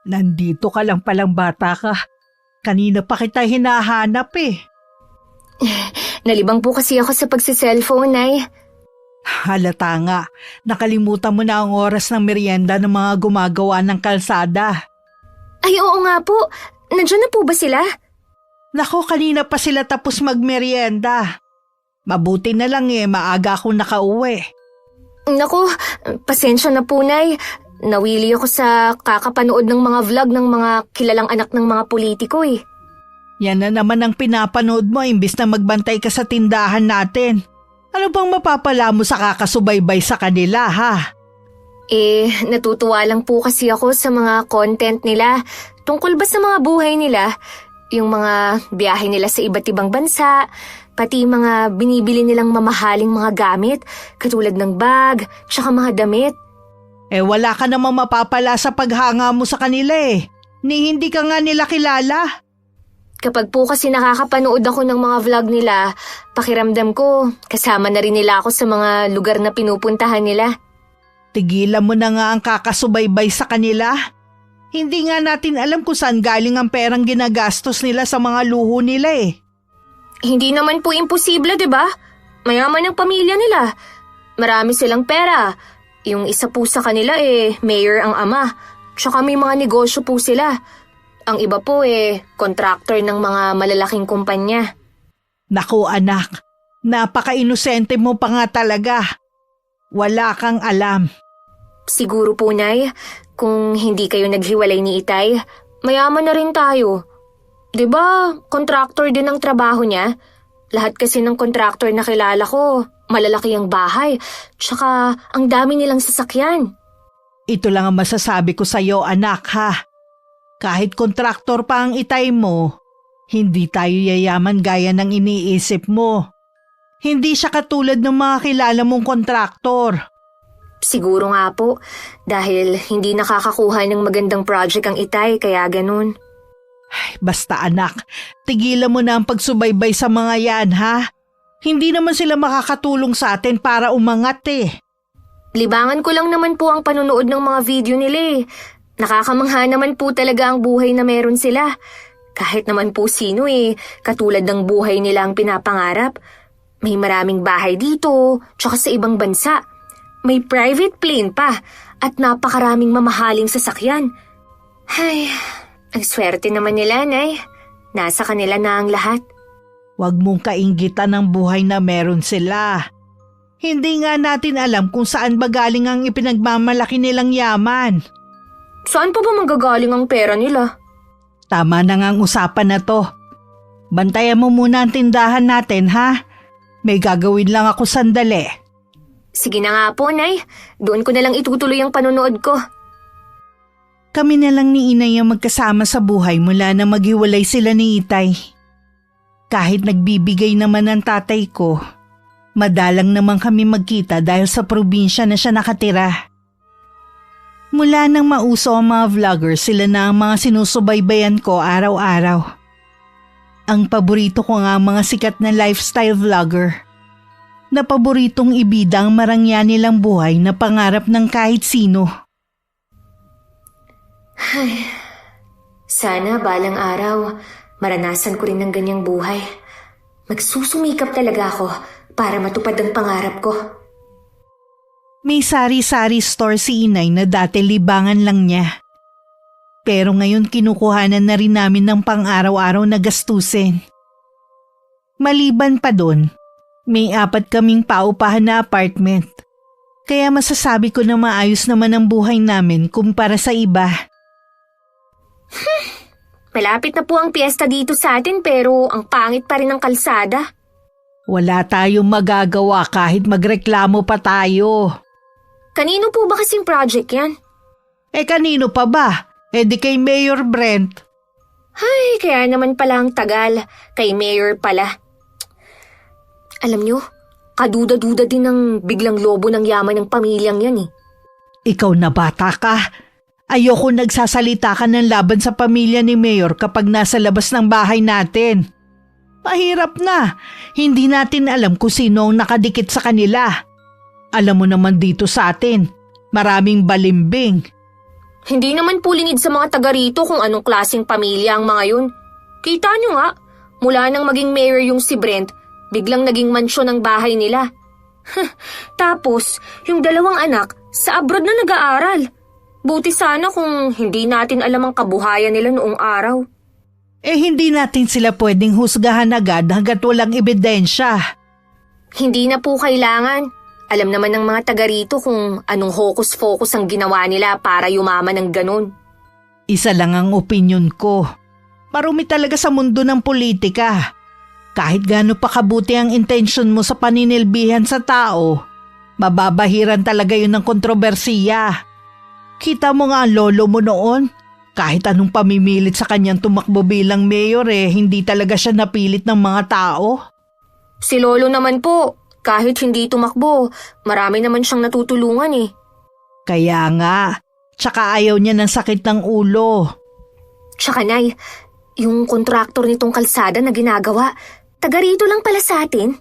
Nandito ka lang palang bata ka. Kanina pa kita hinahanap eh. Nalibang po kasi ako sa pagsiselfone, Nay. Halata nga, nakalimutan mo na ang oras ng merienda ng mga gumagawa ng kalsada. Ay, oo nga po. Nandiyan na po ba sila? Nako, kanina pa sila tapos magmerienda. Mabuti na lang maaga akong nakauwi. Naku, pasensya na po, Nay. Nawili ako sa kakapanood ng mga vlog ng mga kilalang anak ng mga politiko eh. Yan na naman ang pinapanood mo imbis na magbantay ka sa tindahan natin. Ano bang mapapala mo sa kakasubaybay sa kanila, ha? Natutuwa lang po kasi ako sa mga content nila. Tungkol ba sa mga buhay nila? Yung mga biyahe nila sa iba't ibang bansa, pati mga binibili nilang mamahaling mga gamit, katulad ng bag, tsaka mga damit. Wala ka namang mapapala sa paghanga mo sa kanila eh. Ni hindi ka nga nila kilala. Kapag po kasi nakakapanood ako ng mga vlog nila, pakiramdam ko, kasama na rin nila ako sa mga lugar na pinupuntahan nila. Tigilan mo na nga ang kakasubaybay sa kanila. Hindi nga natin alam kung saan galing ang perang ginagastos nila sa mga luho nila eh. Hindi naman po imposible, 'di ba? Mayaman ang pamilya nila. Marami silang pera. Yung isa po sa kanila mayor ang ama. Tsaka may mga negosyo po sila. Ang iba po contractor ng mga malalaking kumpanya. Naku anak, napaka-inosente mo pa nga talaga. Wala kang alam. Siguro po, Nay, kung hindi kayo naghiwalay ni Itay, mayaman na rin tayo. 'Di ba, contractor din ang trabaho niya? Lahat kasi ng contractor na kilala ko, malalaki ang bahay, tsaka ang dami nilang sasakyan. Ito lang ang masasabi ko sa'yo, anak, ha? Kahit kontraktor pa ang Itay mo, hindi tayo yayaman gaya ng iniisip mo. Hindi siya katulad ng mga kilala mong kontraktor. Siguro nga po, dahil hindi nakakakuha ng magandang project ang Itay, kaya ganun. Basta anak, tigilan mo na ang pagsubaybay sa mga yan, ha? Hindi naman sila makakatulong sa atin para umangat eh. Libangan ko lang naman po ang panonood ng mga video nila eh. Nakakamangha naman po talaga ang buhay na meron sila. Kahit naman po sino katulad ng buhay nila ang pinapangarap. May maraming bahay dito, tsaka sa ibang bansa. May private plane pa, at napakaraming mamahaling sasakyan. Ay, ang swerte naman nila, Nay. Nasa kanila na ang lahat. Huwag mong kainggitan ang buhay na meron sila. Hindi nga natin alam kung saan ba galing ang ipinagmamalaki nilang yaman. Saan pa ba manggagaling ang pera nila? Tama na nga ang usapan na to. Bantayan mo muna ang tindahan natin, ha? May gagawin lang ako sandali. Sige na nga po, Nay. Doon ko na lang itutuloy ang panonood ko. Kami na lang ni Inay ang magkasama sa buhay mula na maghiwalay sila ni Itay. Kahit nagbibigay naman ng tatay ko, madalang naman kami magkita dahil sa probinsya na siya nakatira. Mula nang mauso ang mga vloggers, sila na ang mga sinusubaybayan ko araw-araw. Ang paborito ko nga ang mga sikat na lifestyle vlogger na paboritong ibida ang marangya nilang buhay na pangarap ng kahit sino. Ay, sana balang araw maranasan ko rin ng ganyang buhay. Magsusumikap talaga ako para matupad ang pangarap ko. May sari-sari store si Inay na dati libangan lang niya. Pero ngayon kinukuhanan na rin namin ng pang-araw-araw na gastusin. Maliban pa doon, may 4 kaming paupahan na apartment. Kaya masasabi ko na maayos naman ang buhay namin kumpara sa iba. Malapit na po ang piyesta dito sa atin pero ang pangit pa rin ng kalsada. Wala tayong magagawa kahit magreklamo pa tayo. Kanino po ba kasing project yan? Kanino pa ba? Di kay Mayor Brent. Ay, kaya naman pala ang tagal. Kay Mayor pala. Alam nyo, kaduda-duda din ng biglang lobo ng yaman ng pamilyang yan eh. Ikaw na bata ka. Ayoko nagsasalita ka ng laban sa pamilya ni Mayor kapag nasa labas ng bahay natin. Mahirap na. Hindi natin alam kung sino ang nakadikit sa kanila. Alam mo naman dito sa atin, maraming balimbing. Hindi naman po lingid sa mga taga rito kung anong klaseng pamilya ang mga yun. Kita nyo nga, mula nang maging mayor yung si Brent, biglang naging mansyon ang bahay nila. Tapos, yung dalawang anak, sa abroad na nag-aaral. Buti sana kung hindi natin alam ang kabuhayan nila noong araw. Hindi natin sila pwedeng husgahan agad hanggat walang ebidensya. Hindi na po kailangan. Alam naman ng mga taga rito kung anong hocus-pocus ang ginawa nila para yumaman ng ganun. Isa lang ang opinyon ko. Marumi talaga sa mundo ng politika. Kahit gaano pa kabuti ang intensyon mo sa paninilbihan sa tao, mababahiran talaga yun ng kontrobersiya. Kita mo nga ang lolo mo noon. Kahit anong pamimilit sa kanyang tumakbo bilang mayor hindi talaga siya napilit ng mga tao. Si lolo naman po, kahit hindi tumakbo, marami naman siyang natutulungan eh. Kaya nga, tsaka ayaw niya ng sakit ng ulo. Tsaka Nay, yung kontraktor nitong kalsada na ginagawa, taga rito lang pala sa atin.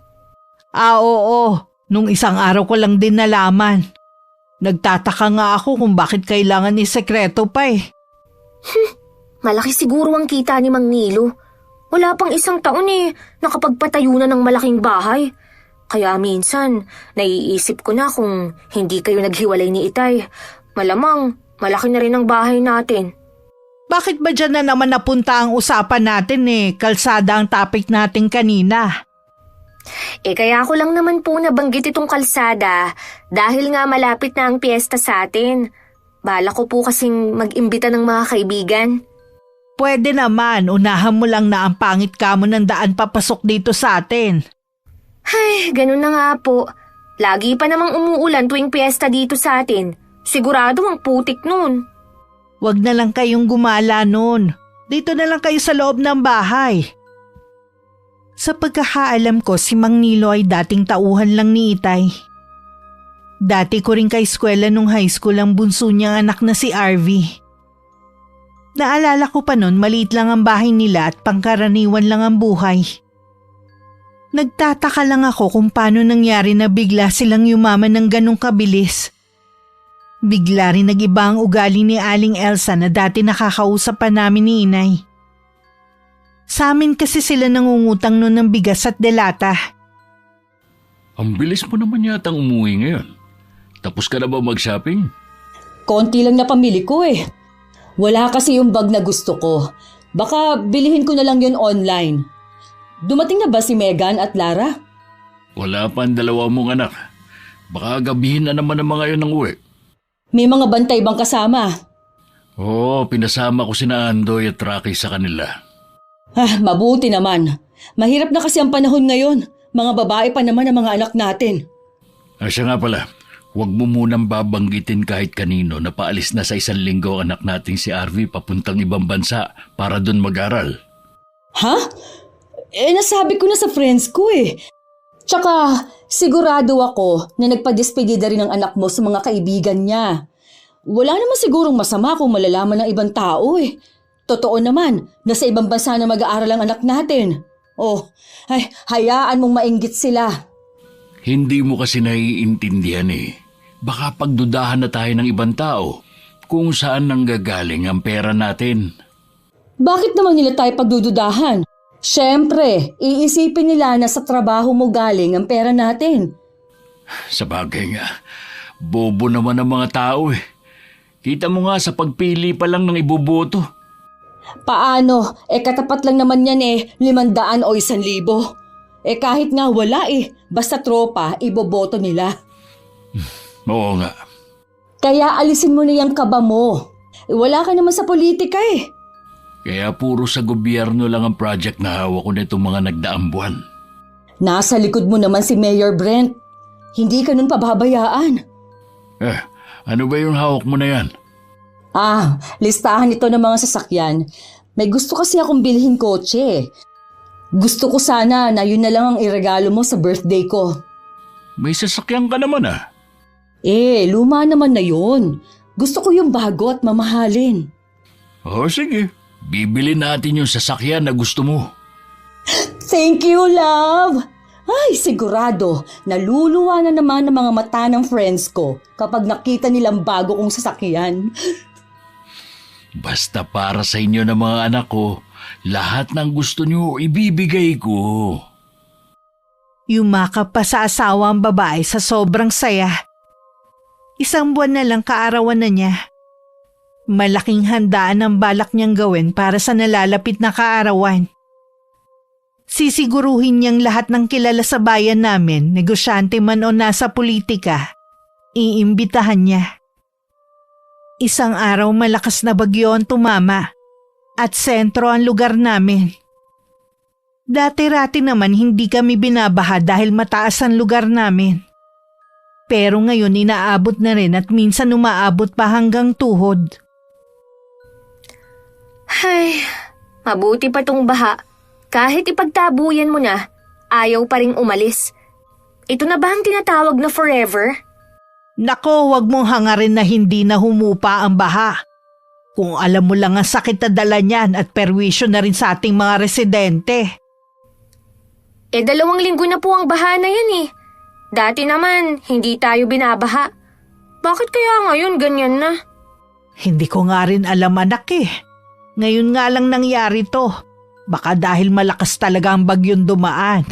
Oo. Nung isang araw ko lang din nalaman. Nagtataka nga ako kung bakit kailangan ni sekreto pa eh. Malaki siguro ang kita ni Mang Nilo. Wala pang isang taon nakapagpatayo na ng malaking bahay. Kaya minsan, naiisip ko na kung hindi kayo naghiwalay ni Itay. Malamang, malaki na rin ang bahay natin. Bakit ba dyan na naman napunta ang usapan natin Kalsada ang topic natin kanina. Kaya ko lang naman po nabanggit itong kalsada dahil nga malapit na ang piyesta sa atin. Bala ko po kasing mag-imbita ng mga kaibigan. Pwede naman, unahan mo lang na ang pangit ka mo ng daan papasok dito sa atin. Ay, ganun na nga po. Lagi pa namang umuulan tuwing piyesta dito sa atin. Sigurado ang putik nun. Wag na lang kayong gumala nun. Dito na lang kayo sa loob ng bahay. Sa pagkakaalam ko, si Mang Nilo ay dating tauhan lang ni Itay. Dati ko rin ka-eskwela nung high school ang bunso niyang anak na si Arvy. Naalala ko pa nun, maliit lang ang bahay nila at pangkaraniwan lang ang buhay. Nagtataka lang ako kung paano nangyari na bigla silang yumaman ng ganong kabilis. Bigla rin nag-iba ang ugali ni Aling Elsa na dati nakakausap pa namin ni Inay. Sa amin kasi sila nangungutang noon ng bigas at delata. Ang bilis mo naman yatang umuwi ngayon. Tapos ka na ba mag-shopping? Konti lang na pamili ko Wala kasi yung bag na gusto ko. Baka bilihin ko na lang yun online. Dumating na ba si Megan at Lara? Wala pa ang dalawa mong anak. Baka gabihin na naman ang mga yun ng uwi. May mga bantay bang kasama? Oo, pinasama ko sina Andoy at Rocky sa kanila. Mabuti naman. Mahirap na kasi ang panahon ngayon. Mga babae pa naman ang mga anak natin. Siya nga pala, huwag mo munang babanggitin kahit kanino na paalis na sa 1 linggo ang anak nating si Arvy papuntang ibang bansa para doon mag-aral. Ha? Nasabi ko na sa friends ko Tsaka, sigurado ako na nagpa-despedida rin ang anak mo sa mga kaibigan niya. Wala naman sigurong masama kung malalaman ng ibang tao Totoo naman, nasa ibang bansa na mag-aaral ang anak natin. Hayaan mong mainggit sila. Hindi mo kasi naiintindihan Baka pagdudahan na tayo ng ibang tao kung saan nanggagaling ang pera natin. Bakit naman nila tayo pagdududahan? Siyempre, iisipin nila na sa trabaho mo galing ang pera natin. Sabagay nga, bobo naman ang mga tao Kita mo nga sa pagpili pa lang ng iboboto. Paano? Katapat lang naman yan 500 o 1,000. Kahit nga wala basta tropa, iboboto nila. Oo nga. Kaya alisin mo na yung kaba mo. Wala ka naman sa politika Kaya puro sa gobyerno lang ang project na hawak ko nitong mga nagdaang buwan. Nasa likod mo naman si Mayor Brent. Hindi ka nun pababayaan. Ano ba yung hawak mo na yan? Listahan ito ng mga sasakyan. May gusto kasi akong bilhin kotse. Gusto ko sana na yun na lang ang iregalo mo sa birthday ko. May sasakyan ka naman Luma naman na yun. Gusto ko yung bago at mamahalin. Sige. Bibili natin yung sasakyan na gusto mo. Thank you, love! Ay, sigurado, naluluwa na naman ng mga mata ng friends ko kapag nakita nilang bago kong sasakyan. Basta para sa inyo ng mga anak ko, lahat ng gusto niyo ibibigay ko. Yumakap pa sa asawa ang babae sa sobrang saya. 1 buwan na lang kaarawan na niya. Malaking handaan ang balak niyang gawin para sa nalalapit na kaarawan. Sisiguruhin niyang lahat ng kilala sa bayan namin, negosyante man o nasa politika, iimbitahan niya. Isang araw malakas na bagyo ang tumama at sentro ang lugar namin. Dati-rati naman hindi kami binabaha dahil mataas ang lugar namin. Pero ngayon inaabot na rin at minsan umaabot pa hanggang tuhod. Ay, mabuti pa tong baha. Kahit ipagtabuyan mo na, ayaw pa ring umalis. Ito na ba ang tinatawag na forever? Nako, wag mong hangarin na hindi na humupa ang baha. Kung alam mo lang ang sakit na dala niyan at perwisyo na rin sa ating mga residente. 2 linggo na po ang baha na yan eh. Dati naman, hindi tayo binabaha. Bakit kaya ngayon ganyan na? Hindi ko nga rin alam anak eh. Ngayon nga lang nangyari to. Baka dahil malakas talaga ang bagyong dumaan.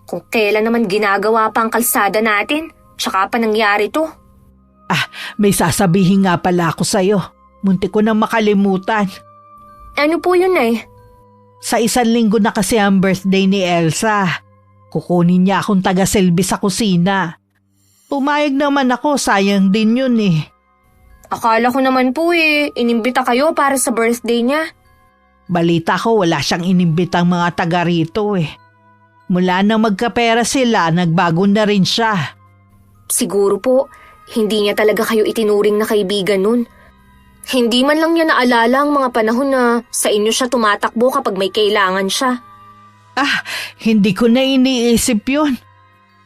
Kung kailan naman ginagawa pa ang kalsada natin, tsaka pa nangyari to. May sasabihin nga pala ako sa'yo. Muntik ko nang makalimutan. Ano po yun eh? Sa 1 linggo na kasi ang birthday ni Elsa. Kukunin niya akong taga-selby sa kusina. Pumayag naman ako, sayang din yun eh. Akala ko naman po inimbita kayo para sa birthday niya. Balita ko wala siyang inimbitang mga taga rito eh. Mula na magkapera sila, nagbago na rin siya. Siguro po, hindi niya talaga kayo itinuring na kaibigan nun. Hindi man lang niya naalala ang mga panahon na sa inyo siya tumatakbo kapag may kailangan siya. Hindi ko na iniisip yun.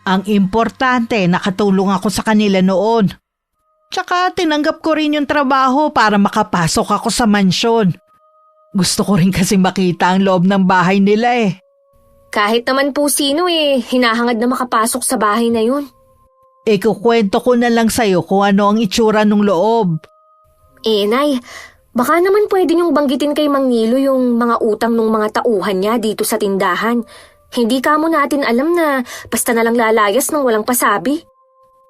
Ang importante, nakatulong ako sa kanila noon. Tsaka tinanggap ko rin yung trabaho para makapasok ako sa mansyon. Gusto ko rin kasi makita ang loob ng bahay nila eh. Kahit naman po sino hinahangad na makapasok sa bahay na yun. Kukwento ko na lang sa'yo kung ano ang itsura ng loob. Nay, baka naman pwede niyong banggitin kay Mang Nilo yung mga utang ng mga tauhan niya dito sa tindahan. Hindi ka mo natin alam na basta na lang lalayas ng walang pasabi.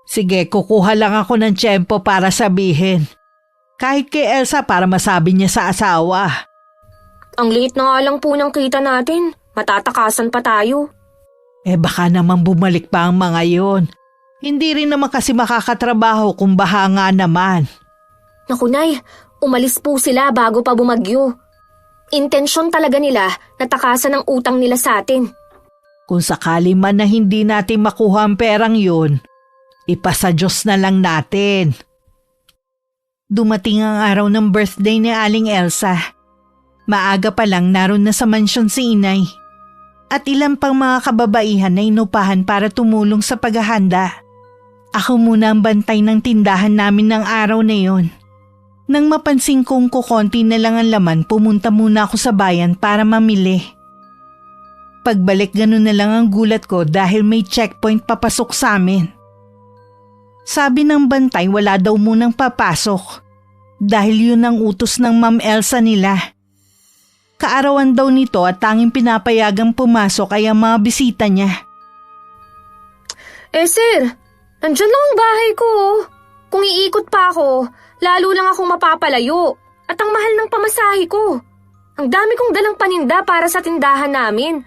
Sige, kukuha lang ako ng tiyempo para sabihin. Kahit kay Elsa para masabi niya sa asawa. Ang liit na nga lang po ng kita natin. Matatakasan pa tayo. Baka naman bumalik pa ang mga yon. Hindi rin naman kasi makakatrabaho kung baha nga naman. Naku Nay, umalis po sila bago pa bumagyo. Intensyon talaga nila na takasan ang utang nila sa atin. Kung sakali man na hindi natin makuha ang perang yun, ipasa Diyos na lang natin. Dumating ang araw ng birthday ni Aling Elsa. Maaga pa lang naroon na sa mansyon si Inay. At ilang pang mga kababaihan na inupahan para tumulong sa paghahanda. Ako muna ang bantay ng tindahan namin ng araw na yon. Nang mapansin kong kukonti na lang ang laman, pumunta muna ako sa bayan para mamili. Pagbalik ganun na lang ang gulat ko dahil may checkpoint papasok sa amin. Sabi ng bantay wala daw munang papasok dahil yun ang utos ng Ma'am Elsa nila. Kaarawan daw nito at tanging pinapayagang pumasok ay ang mga bisita niya. Sir, nandyan lang ang bahay ko. Kung iikot pa ako, lalo lang akong mapapalayo. At ang mahal ng pamasahe ko. Ang dami kong dalang paninda para sa tindahan namin.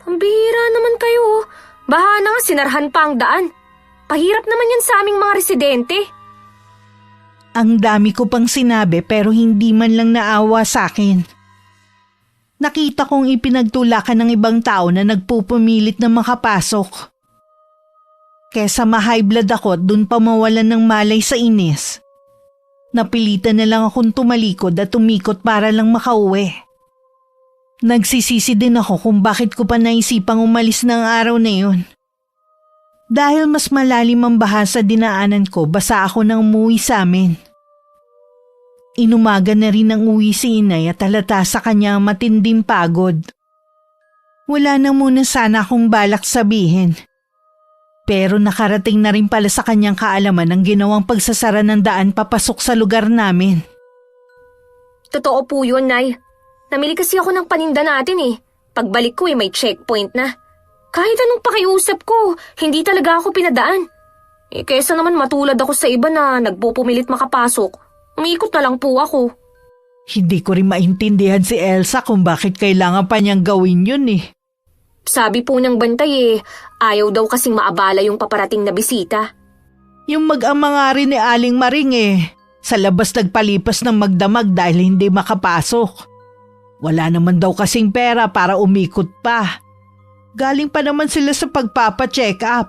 Pambihira naman kayo. Baha na nga sinarhan pa ang daan. Pahirap naman yan sa aming mga residente. Ang dami ko pang sinabi pero hindi man lang naawa sa akin. Nakita kong ipinagtulakan ng ibang tao na nagpupumilit na makapasok. Kesa ma-high blood ako at dun pa mawalan ng malay sa inis. Napilitan na lang akong tumalikod at tumikot para lang makauwi. Nagsisisi din ako kung bakit ko pa naisipang umalis ng araw na yun. Dahil mas malalim ang baha sa dinaanan ko, basa ako nang umuwi sa amin. Inumaga na rin ang uwi si Inay at halata sa kanya ang matinding pagod. Wala na muna sana akong balak sabihin. Pero nakarating na rin pala sa kanyang kaalaman ang ginawang pagsasara ng daan papasok sa lugar namin. Totoo po yun, Nay. Namili kasi ako ng paninda natin eh. Pagbalik ko may checkpoint na. Kahit anong pakiusap ko, hindi talaga ako pinadaan. Kesa naman matulad ako sa iba na nagpupumilit makapasok. Umiikot na lang po ako. Hindi ko rin maintindihan si Elsa kung bakit kailangan pa niyang gawin yun eh. Sabi po ng bantay ayaw daw kasing maabala yung paparating na bisita. Yung mag-ama nga rin ni Aling Maring sa labas nagpalipas ng magdamag dahil hindi makapasok. Wala naman daw kasing pera para umikot pa. Galing pa naman sila sa pagpapa-check up.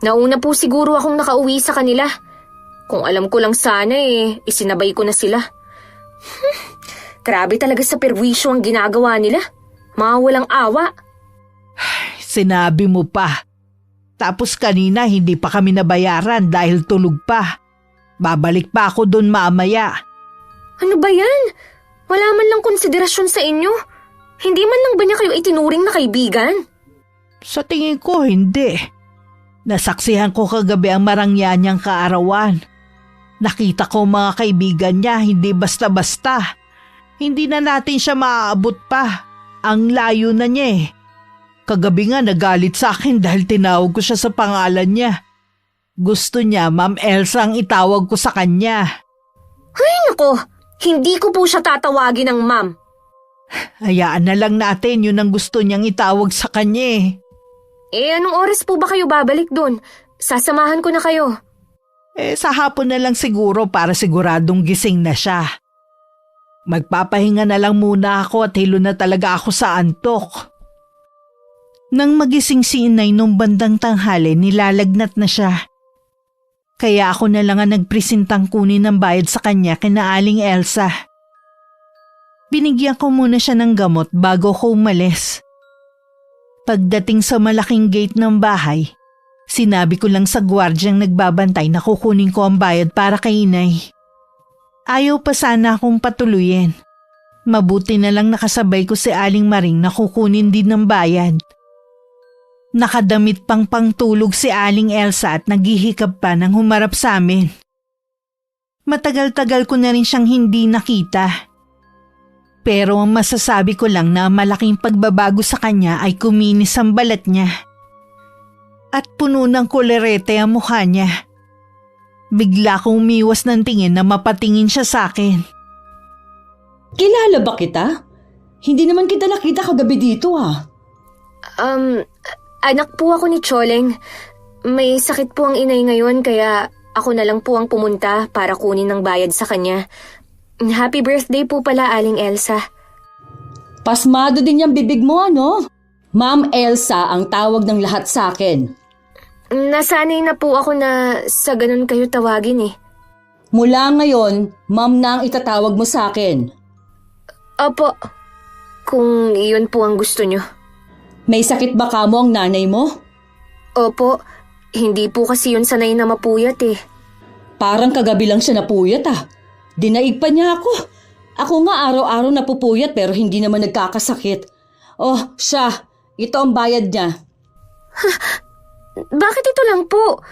Nauna po siguro akong nakauwi sa kanila. Kung alam ko lang sana isinabay ko na sila. Grabe talaga sa perwisyo ang ginagawa nila. Mga walang awa. Sinabi mo pa. Tapos kanina hindi pa kami nabayaran dahil tulog pa. Babalik pa ako doon mamaya. Ano ba yan? Wala man lang konsiderasyon sa inyo. Hindi man lang ba niya kayo itinuring na kaibigan? Sa tingin ko hindi. Nasaksihan ko kagabi ang marangyanyang kaarawan. Nakita ko mga kaibigan niya hindi basta-basta. Hindi na natin siya maaabot pa. Ang layo na niya Kagabi nga nagalit sa akin dahil tinawag ko siya sa pangalan niya. Gusto niya Ma'am Elsa ang itawag ko sa kanya. Ay nako, hindi ko po siya tatawagin ng ma'am. Hayaan na lang natin yun ang gusto niyang itawag sa kanya Anong oras po ba kayo babalik dun? Sasamahan ko na kayo. Sa hapon na lang siguro para siguradong gising na siya. Magpapahinga na lang muna ako at hilo na talaga ako sa antok. Nang magising si Inay nung bandang tanghali, nilalagnat na siya. Kaya ako na lang ang nagpresentang kunin ng bayad sa kanya kina Aling Elsa. Binigyan ko muna siya ng gamot bago ko umalis. Pagdating sa malaking gate ng bahay, sinabi ko lang sa gwardyang nagbabantay na kukunin ko ang bayad para kay Inay. Ayaw pa sana akong patuluyin. Mabuti na lang nakasabay ko si Aling Maring na kukunin din ng bayad. Nakadamit pang pangtulog si Aling Elsa at naghihikab pa nang humarap sa amin. Matagal-tagal ko na rin siyang hindi nakita. Pero ang masasabi ko lang na malaking pagbabago sa kanya ay kuminis ang balat niya. At puno ng kolerete ang mukha niya. Bigla kong umiwas ng tingin na mapatingin siya sa akin. Kilala ba kita? Hindi naman kita nakita kagabi dito Anak po ako ni Choleng. May sakit po ang inay ngayon kaya ako na lang po ang pumunta para kunin ng bayad sa kanya. Happy birthday po pala, Aling Elsa. Pasmado din yung bibig mo, ano? Ma'am Elsa ang tawag ng lahat sa akin. Nasanay na po ako na sa ganun kayo tawagin Mula ngayon, ma'am na ang itatawag mo sa akin. Opo, kung iyon po ang gusto nyo. May sakit ba kamo ang nanay mo? Opo, hindi po kasi yun sanay na mapuyat Parang kagabi lang siya napuyat Dinaig pa niya ako. Ako nga araw-araw napupuyat pero hindi naman nagkakasakit. Oh, siya. Ito ang bayad niya. Bakit ito lang po?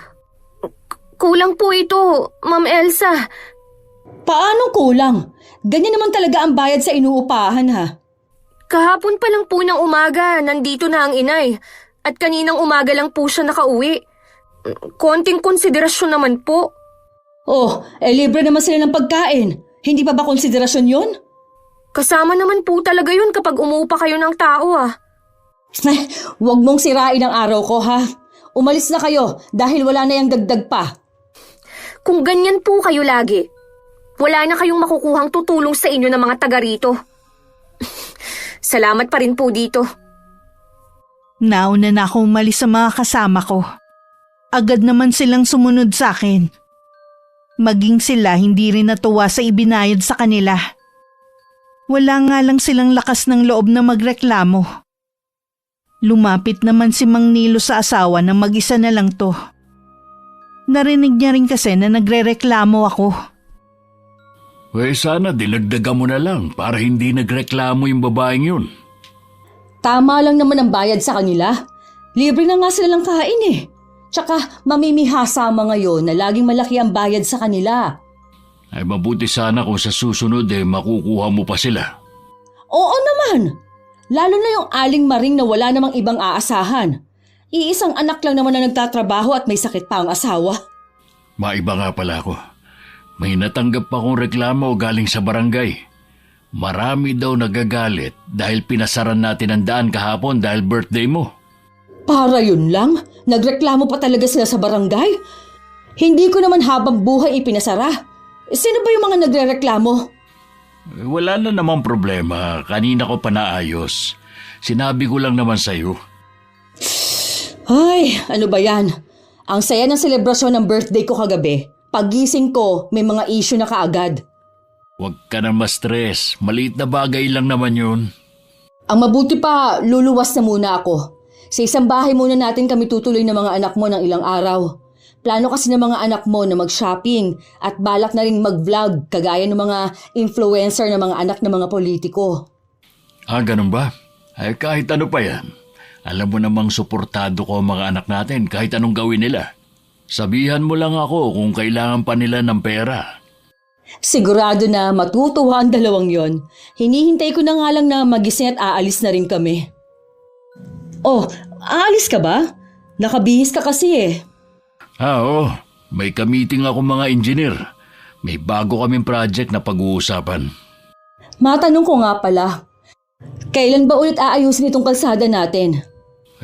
Kulang po ito, Ma'am Elsa. Paano kulang? Ganyan naman talaga ang bayad sa inuupahan Kahapon pa lang po ng umaga, nandito na ang inay. At kaninang umaga lang po siya nakauwi. Konting konsiderasyon naman po. Oh, libre naman sila ng pagkain. Hindi pa ba konsiderasyon yun? Kasama naman po talaga yun kapag umuupa kayo ng tao Huwag mong sirain ang araw ko Umalis na kayo dahil wala na yung dagdag pa. Kung ganyan po kayo lagi, wala na kayong makukuhang tutulong sa inyo ng mga taga rito. Salamat pa rin po dito. Nauna na akong umalis sa mga kasama ko. Agad naman silang sumunod sa akin. Maging sila hindi rin natuwa sa ibinayad sa kanila. Wala nga lang silang lakas ng loob na magreklamo. Lumapit naman si Mang Nilo sa asawa na mag-isa na lang to. Narinig niya rin kasi na nagrereklamo ako. Sana dinagdagan mo na lang para hindi nagreklamo yung babaeng yun. Tama lang naman ang bayad sa kanila. Libre na nga sila lang kain Tsaka mamimihasa ngayon na laging malaki ang bayad sa kanila. Ay mabuti sana kung sa susunod makukuha mo pa sila. Oo naman. Lalo na yung Aling Maring na wala namang ibang aasahan. Iisang anak lang naman na nagtatrabaho at may sakit pa ang asawa. Maiba nga pala ako. May natanggap akong reklamo galing sa barangay. Marami daw nagagalit dahil pinasaran natin ang daan kahapon dahil birthday mo. Para yun lang? Nagreklamo pa talaga sila sa barangay? Hindi ko naman habang buhay ipinasara. Sino ba yung mga nagrereklamo? Wala na namang problema. Kanina ko pa naayos. Sinabi ko lang naman sa'yo. Ay, ano ba yan? Ang saya ng selebrasyon ng birthday ko kagabi. Pagising ko, may mga issue na kaagad. Huwag ka na ma-stress. Maliit na bagay lang naman yun. Ang mabuti pa, luluwas na muna ako. Sa isang bahay muna natin kami tutuloy ng mga anak mo ng ilang araw. Plano kasi ng mga anak mo na mag-shopping at balak na rin mag-vlog kagaya ng mga influencer ng mga anak ng mga politiko. Ganun ba? Ay kahit ano pa yan. Alam mo namang suportado ko ang mga anak natin kahit anong gawin nila. Sabihan mo lang ako kung kailangan pa nila ng pera. Sigurado na matutuwa ang dalawang yon. Hinihintay ko na nga lang na magising at aalis na rin kami. Oh, aalis ka ba? Nakabihis ka kasi eh. Oo. May ka-meeting ako mga engineer. May bago kaming project na pag-uusapan. Matanong ko nga pala, kailan ba ulit aayusin itong kalsada natin?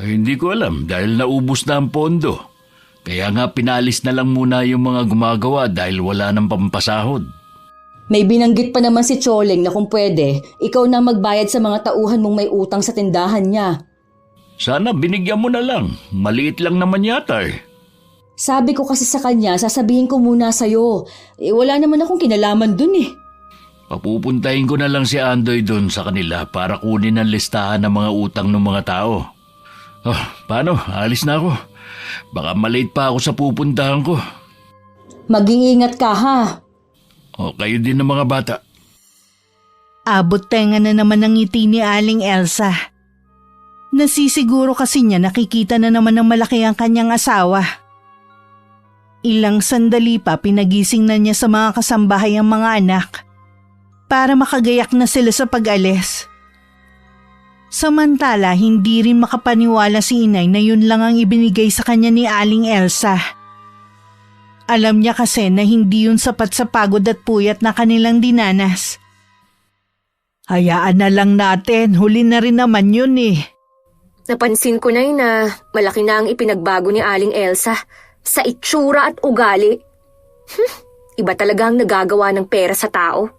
Hindi ko alam dahil naubos na ang pondo. Kaya nga pinalis na lang muna yung mga gumagawa dahil wala nang pampasahod. May binanggit pa naman si Choleng na kung pwede, ikaw na magbayad sa mga tauhan mong may utang sa tindahan niya. Sana binigyan mo na lang. Maliit lang naman yata eh. Sabi ko kasi sa kanya, sasabihin ko muna sa'yo. Wala naman akong kinalaman dun eh. Papupuntahin ko na lang si Andoy doon sa kanila para kunin ang listahan ng mga utang ng mga tao. Paano? Alis na ako. Baka malate pa ako sa pupuntahan ko. Mag-iingat ka ha. Kayo din ng mga bata. Abot tenga na naman ang ngiti ni Aling Elsa. Nasisiguro kasi niya nakikita na naman ng malaki ang kanyang asawa. Ilang sandali pa pinagising na niya sa mga kasambahay ang mga anak para makagayak na sila sa pag-alis. Samantala, hindi rin makapaniwala si inay na yun lang ang ibinigay sa kanya ni Aling Elsa. Alam niya kasi na hindi yun sapat sa pagod at puyat na kanilang dinanas. Hayaan na lang natin, huli na rin naman yun eh. Napansin ko na malaki na ang ipinagbago ni Aling Elsa sa itsura at ugali. Iba talaga ang nagagawa ng pera sa tao.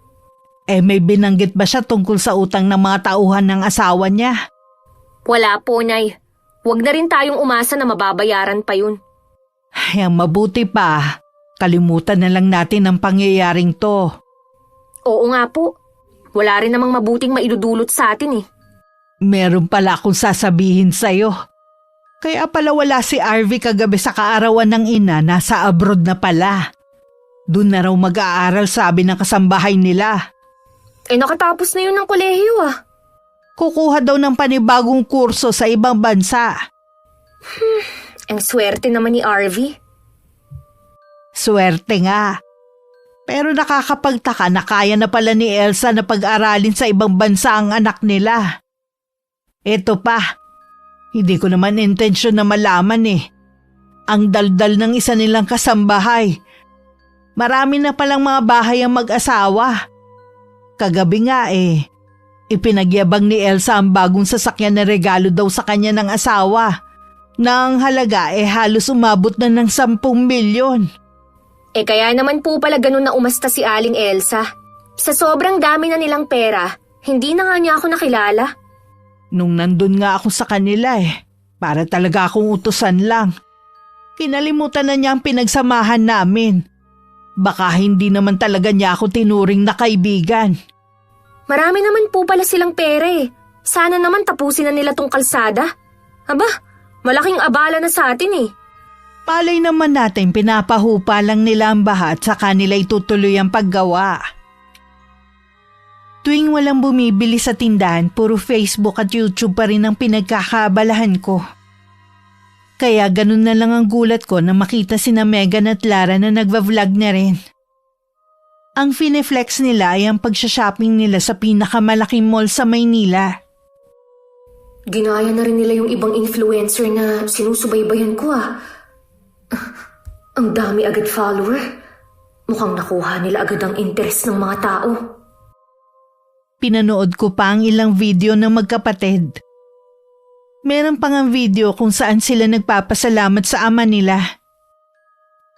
May binanggit ba siya tungkol sa utang ng mga tauhan ng asawa niya? Wala po, Nay. Huwag na rin tayong umasa na mababayaran pa yun. Ang mabuti pa, kalimutan na lang natin ang pangyayaring to. Oo nga po. Wala rin namang mabuting maidudulot sa atin eh. Meron pala akong sasabihin sa'yo. Kaya pala wala si Arvy kagabi sa kaarawan ng ina, nasa abroad na pala. Doon na raw mag-aaral, sabi ng kasambahay nila. Nakatapos na yun ng kolehiyo ah. Kukuha daw ng panibagong kurso sa ibang bansa. Ang swerte naman ni Arvy. Swerte nga. Pero nakakapagtaka na kaya na pala ni Elsa na pag-aralin sa ibang bansa ang anak nila. Eto pa, hindi ko naman intensyon na malaman eh. Ang daldal ng isa nilang kasambahay. Marami na palang mga bahay ang mag-asawa. Kagabi nga ipinagyabang ni Elsa ang bagong sasakyan na regalo daw sa kanya ng asawa. Na ang halaga halos umabot na ng 10 milyon. Kaya naman po pala ganun na umasta si Aling Elsa. Sa sobrang dami na nilang pera, hindi na nga niya ako nakilala. Nung nandun nga ako sa kanila para talaga akong utusan lang. Kinalimutan na niya ang pinagsamahan namin. Baka hindi naman talaga niya ako tinuring na kaibigan. Marami naman po pala silang pera eh. Sana naman tapusin na nila tong kalsada. Aba, malaking abala na sa atin eh. Palay naman natin pinapahupa lang nila ang baha at saka nila itutuloy ang paggawa. Tuwing walang bumibili sa tindahan, puro Facebook at YouTube pa rin ang pinagkakaabalahan ko. Kaya ganun na lang ang gulat ko na makita sina Megan at Lara na nagva-vlog na rin. Ang fineflex nila ay ang pagsha-shopping nila sa pinakamalaking mall sa Maynila. Ginaya na rin nila yung ibang influencer na sinusubaybayan ko Ang dami agad follower. Mukhang nakuha nila agad ang interes ng mga tao. Pinanood ko pa ang ilang video ng magkapatid. Meron pang ang video kung saan sila nagpapasalamat sa ama nila.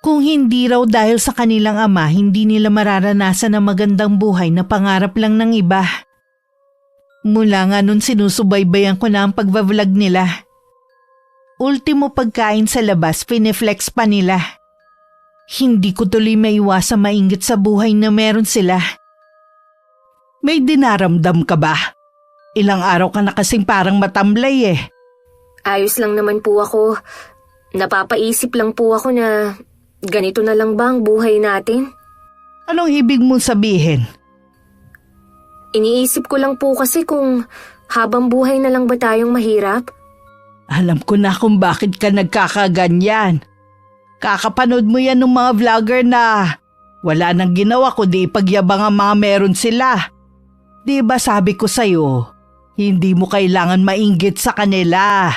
Kung hindi raw dahil sa kanilang ama, hindi nila mararanasan ang magandang buhay na pangarap lang ng iba. Mula nga nun sinusubaybayan ko na ang pagbablog nila. Ultimo pagkain sa labas, pineflex pa nila. Hindi ko tuloy maiwasang mainggit sa buhay na meron sila. May dinaramdam ka ba? Ilang araw ka na kasing parang matamlay Ayos lang naman po ako. Napapaisip lang po ako na ganito na lang ba ang buhay natin? Anong ibig mong sabihin? Iniisip ko lang po kasi kung habang buhay na lang ba tayong mahirap? Alam ko na kung bakit ka nagkakaganyan. Kakapanood mo yan ng mga vlogger na wala nang ginawa kundi ipagyabang ang mga meron sila. Di ba sabi ko sa'yo, hindi mo kailangan mainggit sa kanila.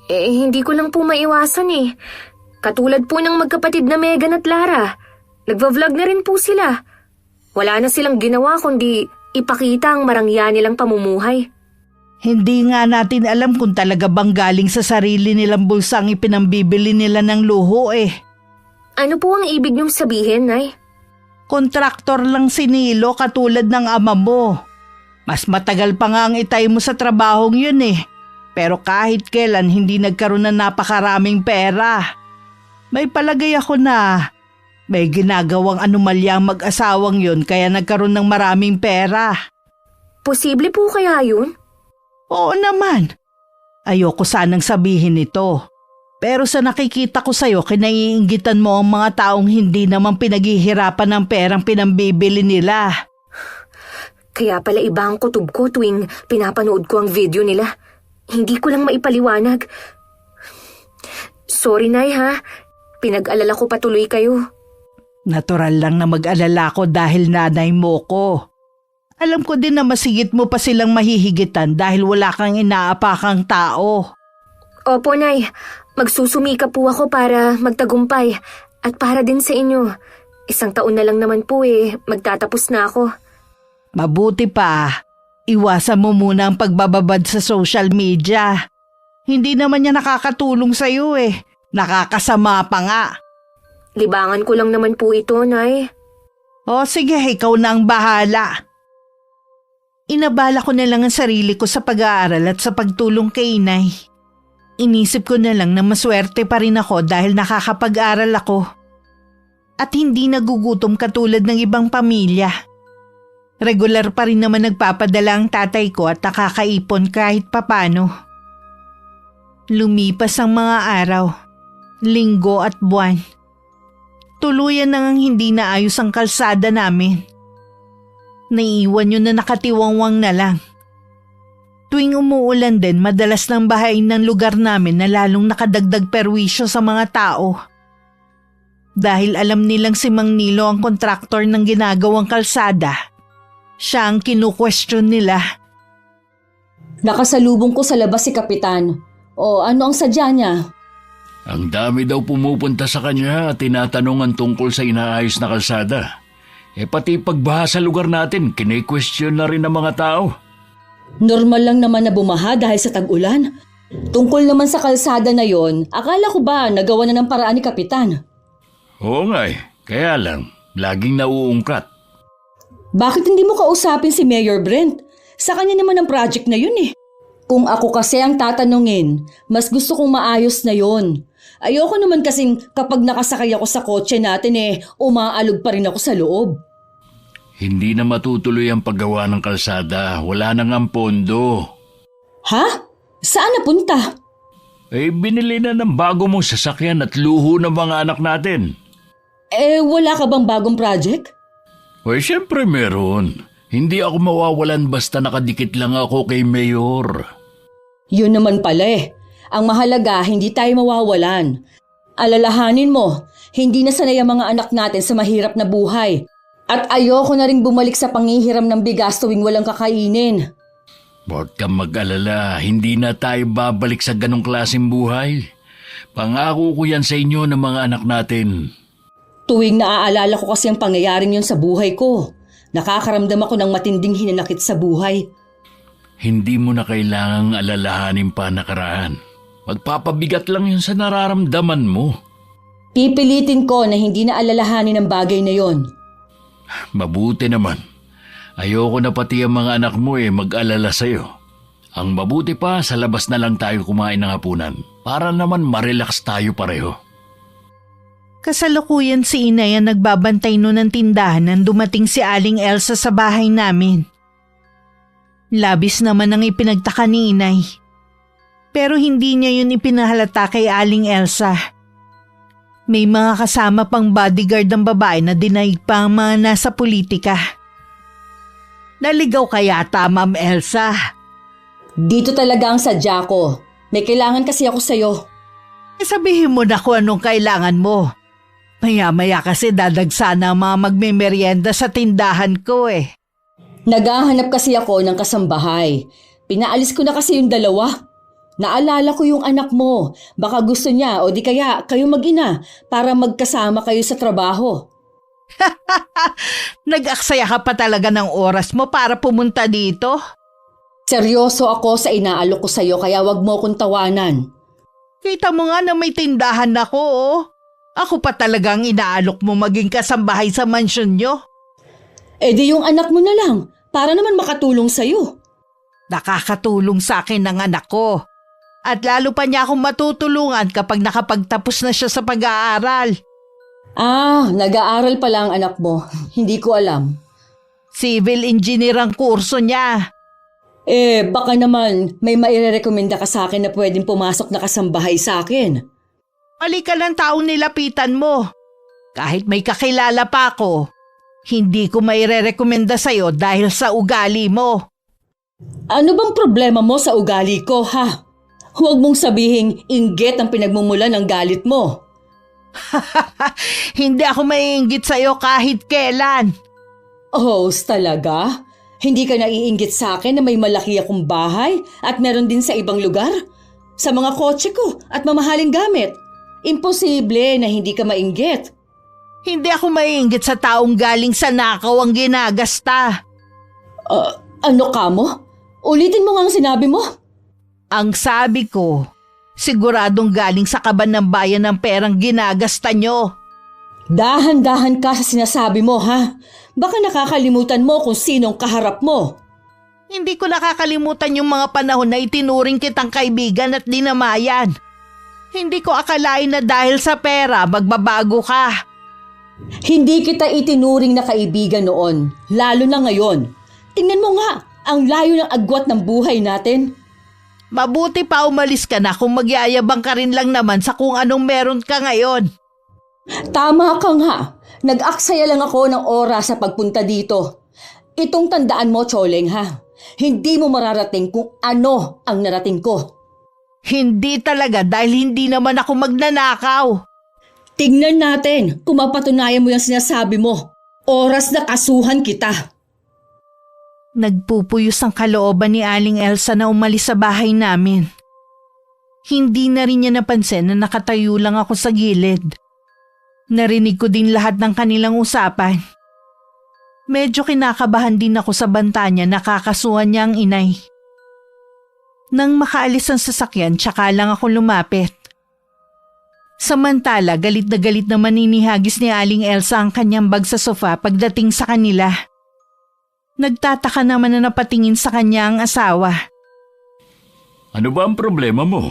Hindi ko lang po maiwasan Katulad po ng magkapatid na Megan at Lara. Nagva-vlog na rin po sila. Wala na silang ginawa kundi ipakita ang marangya nilang pamumuhay. Hindi nga natin alam kung talaga bang galing sa sarili nilang bulsa ang ipinambibili nila ng luho Ano po ang ibig niyong sabihin, Nay? Kontraktor lang si Nilo katulad ng ama mo. Mas matagal pa nga ang itay mo sa trabahong yun Pero kahit kailan hindi nagkaroon ng napakaraming pera. May palagay ako na may ginagawang anomalya ang mag-asawang yun kaya nagkaroon ng maraming pera. Posible po kaya yun? Oo naman. Ayoko sanang sabihin ito. Pero sa nakikita ko sa'yo, kinaiinggitan mo ang mga taong hindi naman pinaghihirapan ng perang pinambibili nila. Kaya pala iba ang kutob ko tuwing pinapanood ko ang video nila. Hindi ko lang maipaliwanag. Sorry, Nay, Pinag-alala ko patuloy kayo. Natural lang na mag-alala ko dahil nanay mo ko. Alam ko din na masigit mo pa silang mahihigitan dahil wala kang inaapakang tao. Opo, Nay. Magsusumika po ako para magtagumpay at para din sa inyo. 1 taon na lang naman po magtatapos na ako. Mabuti pa. Iwasan mo muna ang pagbababad sa social media. Hindi naman niya nakakatulong sa'yo Nakakasama pa nga. Libangan ko lang naman po ito, Nay. O sige, ikaw na ang bahala. Inabala ko na lang ang sarili ko sa pag-aaral at sa pagtulong kay inay. Inisip ko na lang na maswerte pa rin ako dahil nakakapag-aral ako. At hindi nagugutom katulad ng ibang pamilya. Regular pa rin naman nagpapadala ang tatay ko at nakakaipon kahit papano. Lumipas ang mga araw, linggo at buwan. Tuluyan nang hindi naayos ang kalsada namin. Naiiwan yun na nakatiwangwang na lang. Tuwing umuulan din, madalas nang bahain ng lugar namin na lalong nakadagdag perwisyo sa mga tao. Dahil alam nilang si Mang Nilo ang kontraktor ng ginagawang kalsada, siya ang kinu-question nila. Nakasalubong ko sa labas si Kapitan. O ano ang sadya niya? Ang dami daw pumupunta sa kanya at tinatanungan tungkol sa inaayos na kalsada. Pati pagbaha sa lugar natin, kine-question na rin ng mga tao. Normal lang naman na bumaha dahil sa tag-ulan. Tungkol naman sa kalsada na yon, akala ko ba nagawa na ng paraan ni Kapitan? Oo nga kaya lang, laging nauungkat. Bakit hindi mo kausapin si Mayor Brent? Sa kanya naman ang project na yun Kung ako kasi ang tatanungin, mas gusto kong maayos na yon. Ayoko naman kasing kapag nakasakay ako sa kotse natin umaalog pa rin ako sa loob. Hindi na matutuloy ang paggawa ng kalsada, wala nang ang pondo. Ha? Saan napunta? Binili na ng bago mong sasakyan at luho ng mga anak natin. Wala ka bang bagong project? Siyempre meron. Hindi ako mawawalan basta nakadikit lang ako kay Mayor. Yun naman pala Ang mahalaga, hindi tayo mawawalan. Alalahanin mo, hindi na sanay ang mga anak natin sa mahirap na buhay. At ayoko na ring bumalik sa panghihiram ng bigas tuwing walang kakainin. Huwag kang mag-alala, hindi na tayo babalik sa ganong klaseng buhay. Pangako ko yan sa inyo ng mga anak natin. Tuwing naaalala ko kasi ang pangyayaring yun sa buhay ko, nakakaramdam ako ng matinding hinanakit sa buhay. Hindi mo na kailangang alalahanin pa nakaraan. Magpapabigat lang yun sa nararamdaman mo. Pipilitin ko na hindi na alalahanin ang bagay na yon. Mabuti naman. Ayoko na pati ang mga anak mo mag-alala sa'yo. Ang mabuti pa, sa labas na lang tayo kumain ng hapunan para naman marelax tayo pareho. Kasalukuyan si Inay ang nagbabantay noon ng tindahan nang dumating si Aling Elsa sa bahay namin. Labis naman ang ipinagtaka ni Inay. Pero hindi niya yun ipinahalata kay Aling Elsa. May mga kasama pang bodyguard ng babae na dinaig pa ang mga nasa politika. Naligaw ka yata, Ma'am Elsa. Dito talaga ang sadya ko. May kailangan kasi ako sa'yo. Sabihin mo na kung anong kailangan mo. Maya-maya kasi dadagsa na ang mga magmemeryenda sa tindahan ko Naghahanap kasi ako ng kasambahay. Pinaalis ko na kasi yung dalawa. Naalala ko yung anak mo. Baka gusto niya o di kaya kayo mag-ina para magkasama kayo sa trabaho. Nag-aksaya ka pa talaga ng oras mo para pumunta dito? Seryoso ako sa inaalok ko sa'yo kaya wag mo akong tawanan. Kita mo nga na may tindahan ako Ako pa talagang inaalok mo maging kasambahay sa mansyon nyo. Eh di yung anak mo na lang para naman makatulong sa'yo. Nakakatulong sa akin ng anak ko. At lalo pa niya akong matutulungan kapag nakapagtapos na siya sa pag-aaral. Nag-aaral pala ang anak mo. Hindi ko alam. Civil engineer ang kurso niya. Baka naman may mairerekomenda ka sa akin na pwedeng pumasok na kasambahay sa akin. Halika ng taong nilapitan mo. Kahit may kakilala pa ako, hindi ko mairerekomenda sa'yo dahil sa ugali mo. Ano bang problema mo sa ugali ko, ha? Huwag mong sabihing inggit ang pinagmumula ng galit mo. Hindi ako maiinggit sa'yo kahit kailan. Talaga? Hindi ka naiinggit sa akin na may malaki akong bahay at meron din sa ibang lugar? Sa mga kotse ko at mamahaling gamit? Imposible na hindi ka mainggit. Hindi ako maiinggit sa taong galing sa nakaw ang ginagasta. Ano ka mo? Ulitin mo nga ang sinabi mo. Ang sabi ko, siguradong galing sa kaban ng bayan ng perang ginagasta nyo. Dahan-dahan ka sa sinasabi mo, ha? Baka nakakalimutan mo kung sinong kaharap mo. Hindi ko nakakalimutan yung mga panahon na itinuring kitang kaibigan at dinamayan. Hindi ko akalain na dahil sa pera magbabago ka. Hindi kita itinuring na kaibigan noon, lalo na ngayon. Tingnan mo nga, ang layo ng agwat ng buhay natin. Mabuti pa umalis ka na kung magyayabang ka rin lang naman sa kung anong meron ka ngayon. Tama ka nga. Nag-aksaya lang ako ng oras sa pagpunta dito. Itong tandaan mo, Choleng, ha? Hindi mo mararating kung ano ang narating ko. Hindi talaga dahil hindi naman ako magnanakaw. Tignan natin kung mapatunayan mo yung sinasabi mo. Oras na kasuhan kita. Nagpupuyos ang kalooban ni Aling Elsa na umalis sa bahay namin. Hindi na rin niya napansin na nakatayo lang ako sa gilid. Narinig ko din lahat ng kanilang usapan. Medyo kinakabahan din ako sa banta niya na kakasuhan niya ang inay. Nang makaalis ang sasakyan, tsaka lang ako lumapit. Samantala, galit naman inihagis ni Aling Elsa ang kanyang bag sa sofa pagdating sa kanila. Nagtataka naman na napatingin sa kanya ang asawa. Ano ba ang problema mo?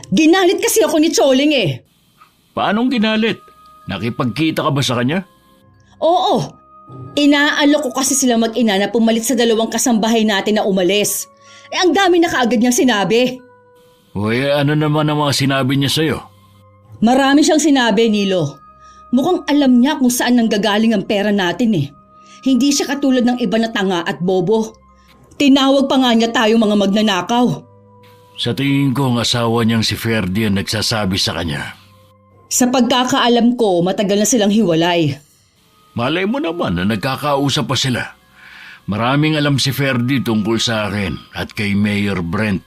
Ginalit kasi ako ni Choleng Paanong ginalit? Nakipagkita ka ba sa kanya? Oo. Inaalok ko kasi sila mag-ina na pumalit sa dalawang kasambahay natin na umalis. Ang dami na kaagad niyang sinabi. Ano naman ang mga sinabi niya sa'yo? Marami siyang sinabi, Nilo. Mukhang alam niya kung saan nanggagaling ang pera natin Hindi siya katulad ng iba na tanga at bobo. Tinawag pa nga niya tayo mga magnanakaw. Sa tingin ko ang asawa niyang si Ferdy ang nagsasabi sa kanya. Sa pagkakaalam ko, matagal na silang hiwalay. Malay mo naman na nagkakausap pa sila. Maraming alam si Ferdy tungkol sa akin at kay Mayor Brent.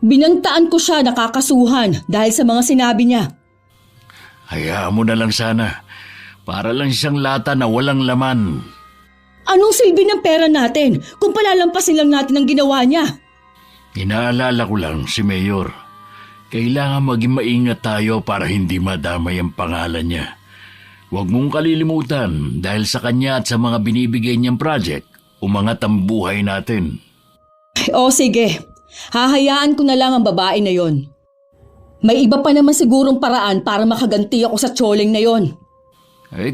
Binantaan ko siya nakakasuhan dahil sa mga sinabi niya. Hayaan mo na lang sana. Para lang siyang lata na walang laman. Anong silbi ng pera natin kung palalampasin lang natin ang ginawa niya? Inaalala ko lang si Mayor. Kailangan maging maingat tayo para hindi madamay ang pangalan niya. Huwag mong kalilimutan dahil sa kanya at sa mga binibigay niyang project, umangat ang buhay natin. O sige, hahayaan ko na lang ang babae na yon. May iba pa naman sigurong paraan para makaganti ako sa tsoling na yon.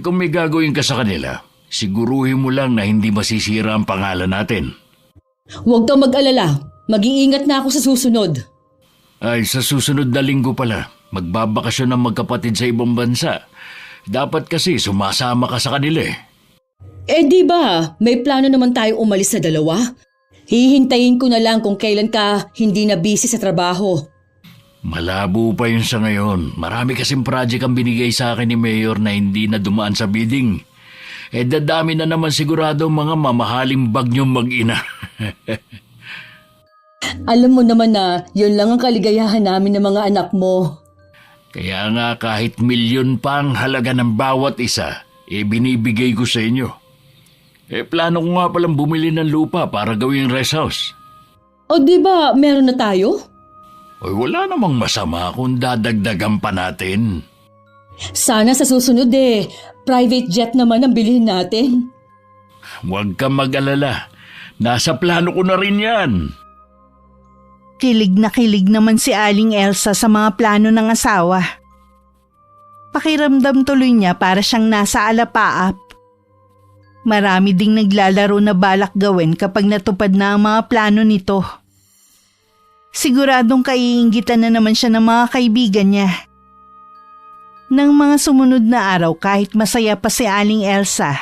Kung may gagawin ka sa kanila, siguruhin mo lang na hindi masisira ang pangalan natin. Huwag kang mag-alala, mag-iingat na ako sa susunod. Sa susunod na linggo pala, magbabakasyon ng magkapatid sa ibang bansa. Dapat kasi sumasama ka sa kanila Di ba, may plano naman tayo umalis sa dalawa? Hihintayin ko na lang kung kailan ka hindi na busy sa trabaho. Malabo pa yun sa ngayon. Marami kasing project ang binigay sa akin ni Mayor na hindi na dumaan sa bidding. Dadami na naman sigurado mga mamahaling bag niyong mag-ina. Alam mo naman na yun lang ang kaligayahan namin ng mga anak mo. Kaya nga kahit milyon pa ang halaga ng bawat isa, binibigay ko sa inyo. Plano ko nga palang bumili ng lupa para gawing rest house. O di ba meron na tayo? Wala namang masama kung dadagdagan pa natin. Sana sa susunod private jet naman ang bilhin natin. Huwag kang mag-alala. Nasa plano ko na rin yan. Kilig na kilig naman si Aling Elsa sa mga plano ng asawa. Pakiramdam tuloy niya para siyang nasa alapaap. Marami ding naglalaro na balak gawin kapag natupad na ang mga plano nito. Siguradong kaiinggitan na naman siya ng mga kaibigan niya. Nang mga sumunod na araw kahit masaya pa si Aling Elsa,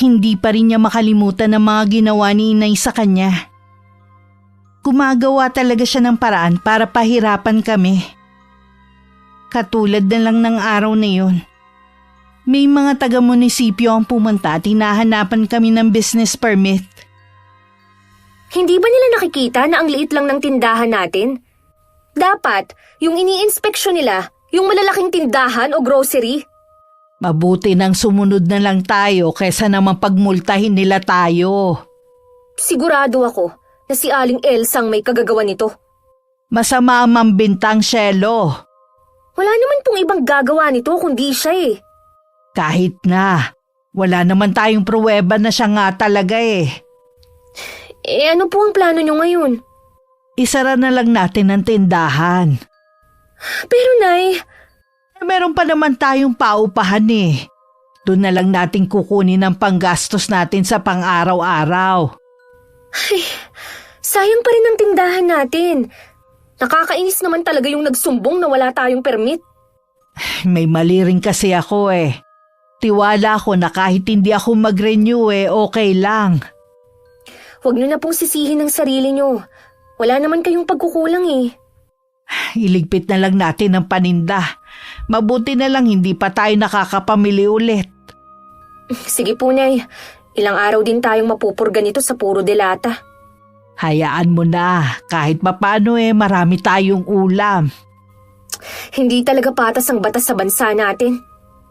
hindi pa rin niya makalimutan ang mga ginawa ni Inay sa kanya. Gumagawa talaga siya ng paraan para pahirapan kami. Katulad na lang ng araw na yun. May mga taga-munisipyo ang pumunta at hinahanapan kami ng business permit. Hindi ba nila nakikita na ang liit lang ng tindahan natin? Dapat, yung ini-inspeksyon nila, yung malalaking tindahan o grocery. Mabuti nang sumunod na lang tayo kaysa naman pagmultahin nila tayo. Sigurado ako na si Aling Elsang may kagagawa nito. Masama ang mambintang, Shelo. Wala naman pong ibang gagawa nito kundi siya Kahit na, wala naman tayong pruweba na siya nga talaga ano po ang plano nyo ngayon? Isara na lang natin ang tindahan. Pero Nay… Meron pa naman tayong paupahan Doon na lang natin kukunin ang panggastos natin sa pang-araw-araw. Ay, sayang pa rin ang tindahan natin. Nakakainis naman talaga yung nagsumbong na wala tayong permit. May mali rin kasi ako Tiwala ko na kahit hindi ako mag-renew okay lang. Huwag nyo na pong sisihin ang sarili nyo. Wala naman kayong pagkukulang Iligpit na lang natin ang paninda. Mabuti na lang hindi pa tayo nakakapamili ulit. Sige po, Nay. Ilang araw din tayong mapupurga nito sa puro delata. Hayaan mo na. Kahit mapano marami tayong ulam. Hindi talaga patas ang batas sa bansa natin.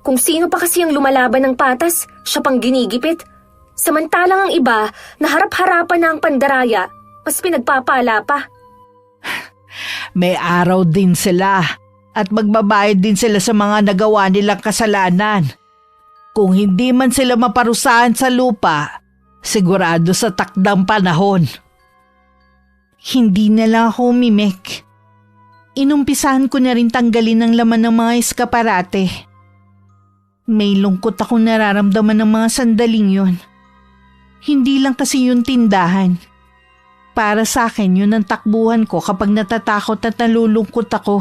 Kung sino pa kasi ang lumalaban ng patas, siya pang ginigipit. Samantalang ang iba, na harap-harapan na ang pandaraya, mas pinagpapala pa. May araw din sila at magbabayad din sila sa mga nagawa nilang kasalanan. Kung hindi man sila maparusahan sa lupa, sigurado sa takdang panahon. Hindi na lang ako umimik. Inumpisahan ko na rin tanggalin ang laman ng mga eskaparate. May lungkot akong nararamdaman ng mga sandaling yun. Hindi lang kasi yung tindahan. Para sa akin yun ang takbuhan ko kapag natatakot at nalulungkot ako.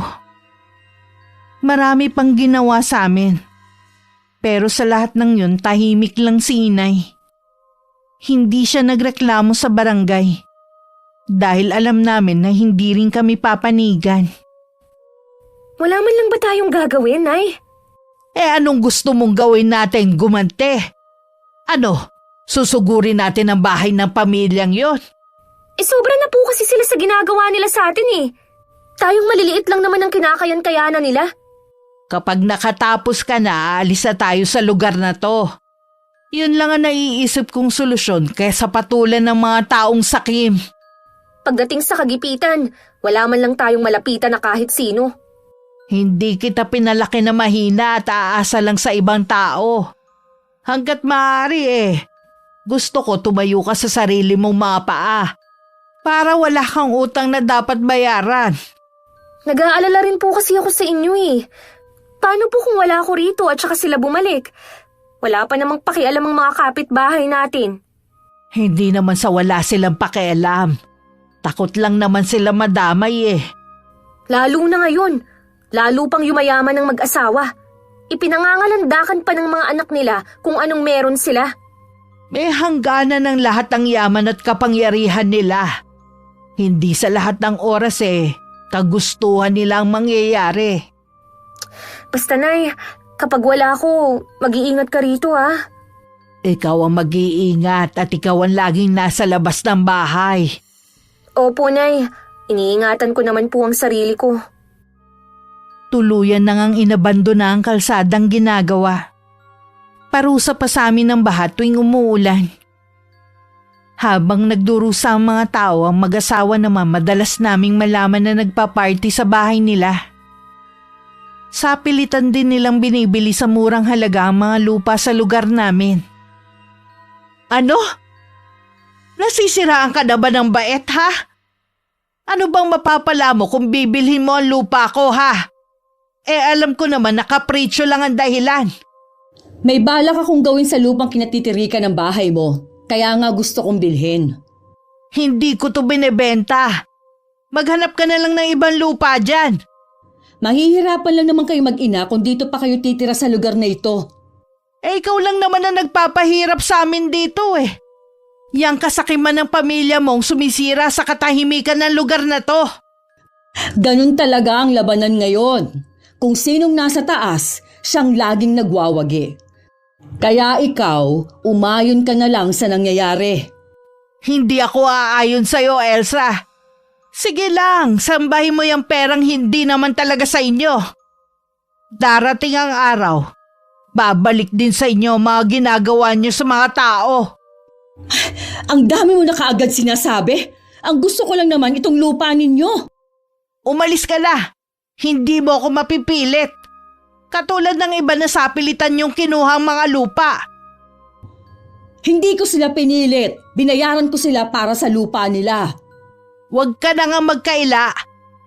Marami pang ginawa sa amin. Pero sa lahat ng yun, tahimik lang si Inay. Hindi siya nagreklamo sa barangay. Dahil alam namin na hindi rin kami papanigan. Wala man lang ba tayong gagawin, Nay? Anong gusto mong gawin natin gumante? Ano, susugurin natin ang bahay ng pamilyang yon? Sobra na po kasi sila sa ginagawa nila sa atin eh. Tayong maliliit lang naman ang kinakayan-kayanan nila. Kapag nakatapos ka na, aalis na tayo sa lugar na to. Yun lang ang naiisip kong solusyon kaysa patulan ng mga taong sakim. Pagdating sa kagipitan, wala man lang tayong malapitan na kahit sino. Hindi kita pinalaki na mahina at aasa lang sa ibang tao. Hanggat maaari gusto ko tumayo ka sa sarili mong mga paa para wala kang utang na dapat bayaran. Nag-aalala rin po kasi ako sa inyo eh. Paano po kung wala ako rito at saka sila bumalik? Wala pa namang pakialam ang mga kapitbahay natin. Hindi naman sa wala silang pakialam. Takot lang naman sila madamay Lalo na ngayon, lalo pang yumayaman ng mag-asawa. Ipinangangalandakan pa ng mga anak nila kung anong meron sila. May hangganan ng lahat ng yaman at kapangyarihan nila. Hindi sa lahat ng oras kagustuhan nilang mangyayari. Basta Nay, kapag wala ako, mag-iingat ka rito ha. Ikaw ang mag-iingat at ikaw ang laging nasa labas ng bahay. Opo Nay, iniingatan ko naman po ang sarili ko. Tuluyan na ngang inabandona ang kalsadang ginagawa. Parusa pa sa amin ng baha tuwing umuulan. Habang nagdurusa ang mga tao, ang mag-asawa naman madalas naming malaman na nagpa-party sa bahay nila. Sa pilitan din nilang binibili sa murang halaga ang mga lupa sa lugar namin. Ano? Nasisiraan ka na ba ng bait ha? Ano bang mapapala mo kung bibilhin mo ang lupa ko ha? Alam ko naman na kapritsyo lang ang dahilan. May balak akong gawin sa lupang kinatitirikan ng bahay mo. Kaya nga gusto kong bilhin. Hindi ko to binebenta. Maghanap ka na lang ng ibang lupa dyan. Mahihirapan lang naman kayo mag-ina kung dito pa kayo titira sa lugar na ito. Ikaw lang naman na nagpapahirap sa amin dito Yang kasakiman ng pamilya mong sumisira sa katahimikan ng lugar na to. Ganun talaga ang labanan ngayon. Kung sinong nasa taas, siyang laging nagwawagi. Kaya ikaw, umayon ka na lang sa nangyayari. Hindi ako aayon sa'yo, Elsa. Sige lang, sambahin mo yung perang hindi naman talaga sa inyo. Darating ang araw, babalik din sa inyo mga ginagawa niyo sa mga tao. Ang dami mo na kaagad sinasabi. Ang gusto ko lang naman itong lupa ninyo. Umalis ka na. Hindi mo ako mapipilit. Katulad ng iba na sapilitan yung kinuhang mga lupa. Hindi ko sila pinilit. Binayaran ko sila para sa lupa nila. Huwag ka na nga magkaila.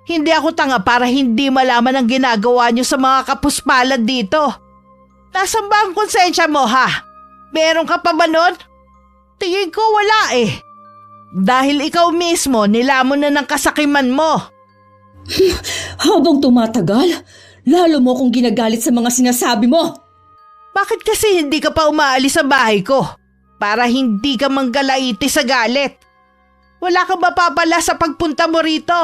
Hindi ako tanga para hindi malaman ang ginagawa niyo sa mga kapuspalad dito. Nasaan ba ang konsensya mo ha? Meron ka pa ba nun? Tingin ko wala Dahil ikaw mismo nilamon na ng kasakiman mo. Habang tumatagal, lalo mo kong ginagalit sa mga sinasabi mo. Bakit kasi hindi ka pa umaalis sa bahay ko? Para hindi ka manggalaiti sa galit. Wala ka ba papala sa pagpunta mo rito?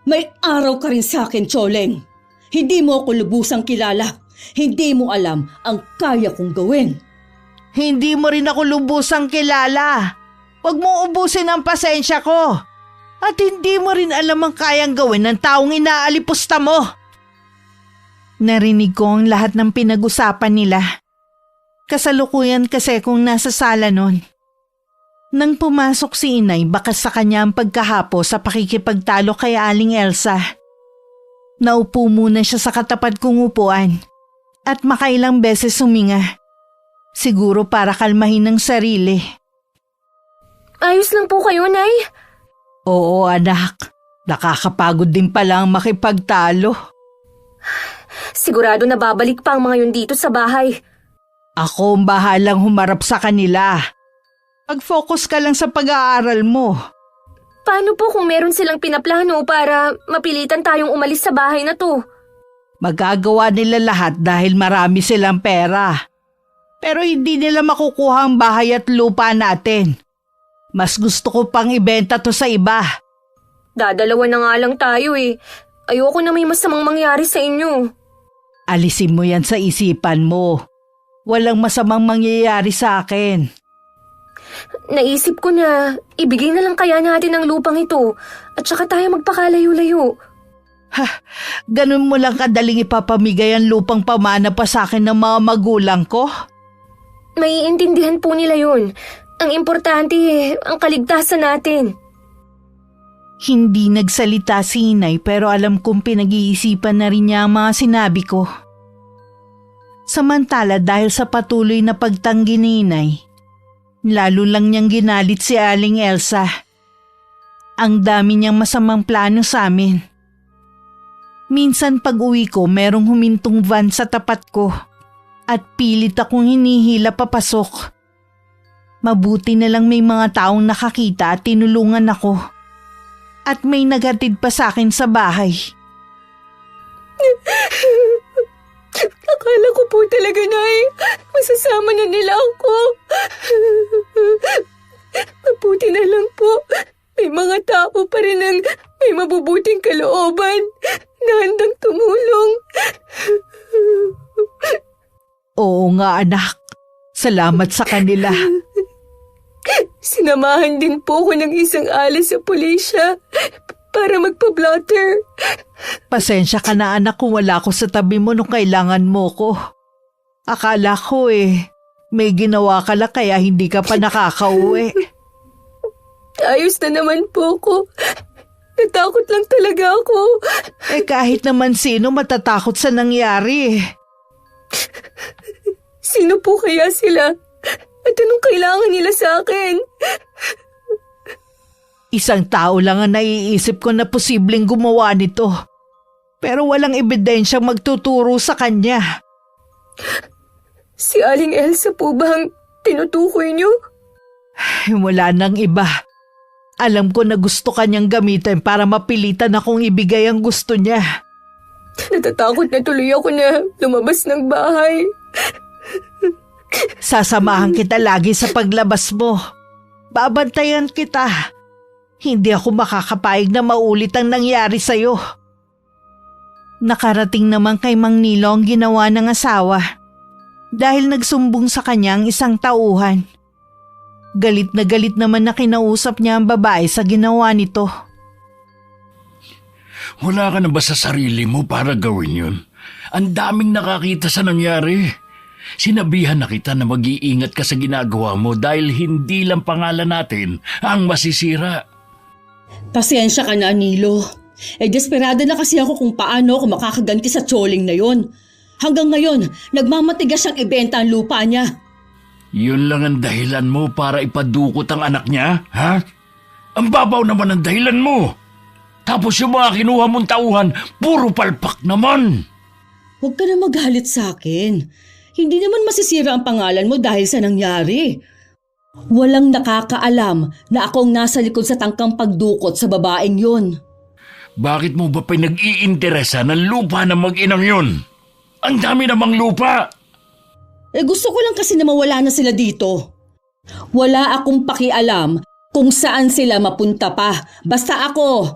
May araw ka rin sa akin, Choleng. Hindi mo ako lubusang kilala. Hindi mo alam ang kaya kong gawin. Hindi mo rin ako lubusang kilala. Huwag mong ubusin ang pasensya ko. At hindi mo rin alam ang kayang gawin ng taong inaalipusta mo. Narinig ko ang lahat ng pinag-usapan nila. Kasalukuyan kasi kung nasa sala nun. Nang pumasok si Inay, bakas sa kanya ang pagkahapo sa pakikipagtalo kay Aling Elsa. Naupo muna siya sa katapat kong upuan at makailang beses huminga. Siguro para kalmahin ng sarili. Ayos lang po kayo, Nay? Oo, anak. Nakakapagod din pala ang makipagtalo. Sigurado na babalik pa ang mga yun dito sa bahay. Ako ang bahalang humarap sa kanila. Mag-focus ka lang sa pag-aaral mo. Paano po kung meron silang pinaplano para mapilitan tayong umalis sa bahay na to? Magagawa nila lahat dahil marami silang pera. Pero hindi nila makukuha ang bahay at lupa natin. Mas gusto ko pang ibenta to sa iba. Dadalawa na nga lang tayo Ayoko na may masamang mangyari sa inyo. Alisin mo yan sa isipan mo. Walang masamang mangyayari sa akin. Naisip ko na ibigay na lang kaya natin ang lupang ito at saka tayo magpakalayo-layo. Ganun mo lang kadaling ipapamigay ang lupang pamana pa sa akin ng mga magulang ko? Maiintindihan po nila yun. Ang importante ang kaligtasan natin. Hindi nagsalita si Inay pero alam kong pinag-iisipan na rin niya ang mga sinabi ko. Samantala dahil sa patuloy na pagtanggi ni Inay, lalo lang niyang ginalit si Aling Elsa. Ang dami niyang masamang plano sa amin. Minsan pag uwi ko merong humintong van sa tapat ko at pilit akong hinihila papasok. Mabuti na lang may mga taong nakakita at tinulungan ako. At may naghatid pa sa akin sa bahay. Akala ko po talaga na masasama na nila ako. Mabuti na lang po. May mga tao pa rin ang may mabubuting kalooban na handang tumulong. Oo nga anak, salamat sa kanila. Sinamahan din po ako ng isang alis sa pulisya para magpa-blotter. Pasensya ka na anak kung wala ko sa tabi mo nung kailangan mo ko. Akala ko may ginawa ka lang kaya hindi ka pa nakakauwi. Ayos na naman po ko. Natakot lang talaga ako. Kahit naman sino matatakot sa nangyari. Sino po kaya sila? At anong kailangan nila sa akin? Isang tao lang ang naiisip ko na posibleng gumawa nito. Pero walang ebidensyang magtuturo sa kanya. Si Aling Elsa po ba ang tinutukoy niyo? Wala nang iba. Alam ko na gusto kanyang gamitin para mapilitan akong ibigay ang gusto niya. Natatakot na tuloy ako na lumabas ng bahay. Sasamahan kita lagi sa paglabas mo. Babantayan kita. Hindi ako makakapayag na maulit ang nangyari sa'yo. Nakarating naman kay Mang Nilo ang ginawa ng asawa dahil nagsumbong sa kanya ang isang tauhan. Galit naman na kinausap niya ang babae sa ginawa nito. Wala ka na ba sa sarili mo para gawin yun? Ang daming nakakita sa nangyari. Sinabihan na kita na mag-iingat ka sa ginagawa mo dahil hindi lang pangalan natin ang masisira. Pasensya ka na, Nilo. Desperada na kasi ako kung paano ako makakaganti sa tsoling na yon. Hanggang ngayon, nagmamatigas siyang ibenta ang lupa niya. Yun lang ang dahilan mo para ipadukot ang anak niya, ha? Ang babaw naman ang dahilan mo. Tapos yung mga kinuha mong tauhan, puro palpak naman. Huwag ka na magalit sa akin. Hindi naman masisira ang pangalan mo dahil sa nangyari. Walang nakakaalam na akong nasa likod sa tangkang pagdukot sa babaeng yun. Bakit mo ba pinag-iinteresa ng lupa ng mag-inang yun? Ang dami namang lupa. Gusto ko lang kasi na mawala na sila dito. Wala akong pakialam kung saan sila mapunta pa. Basta ako,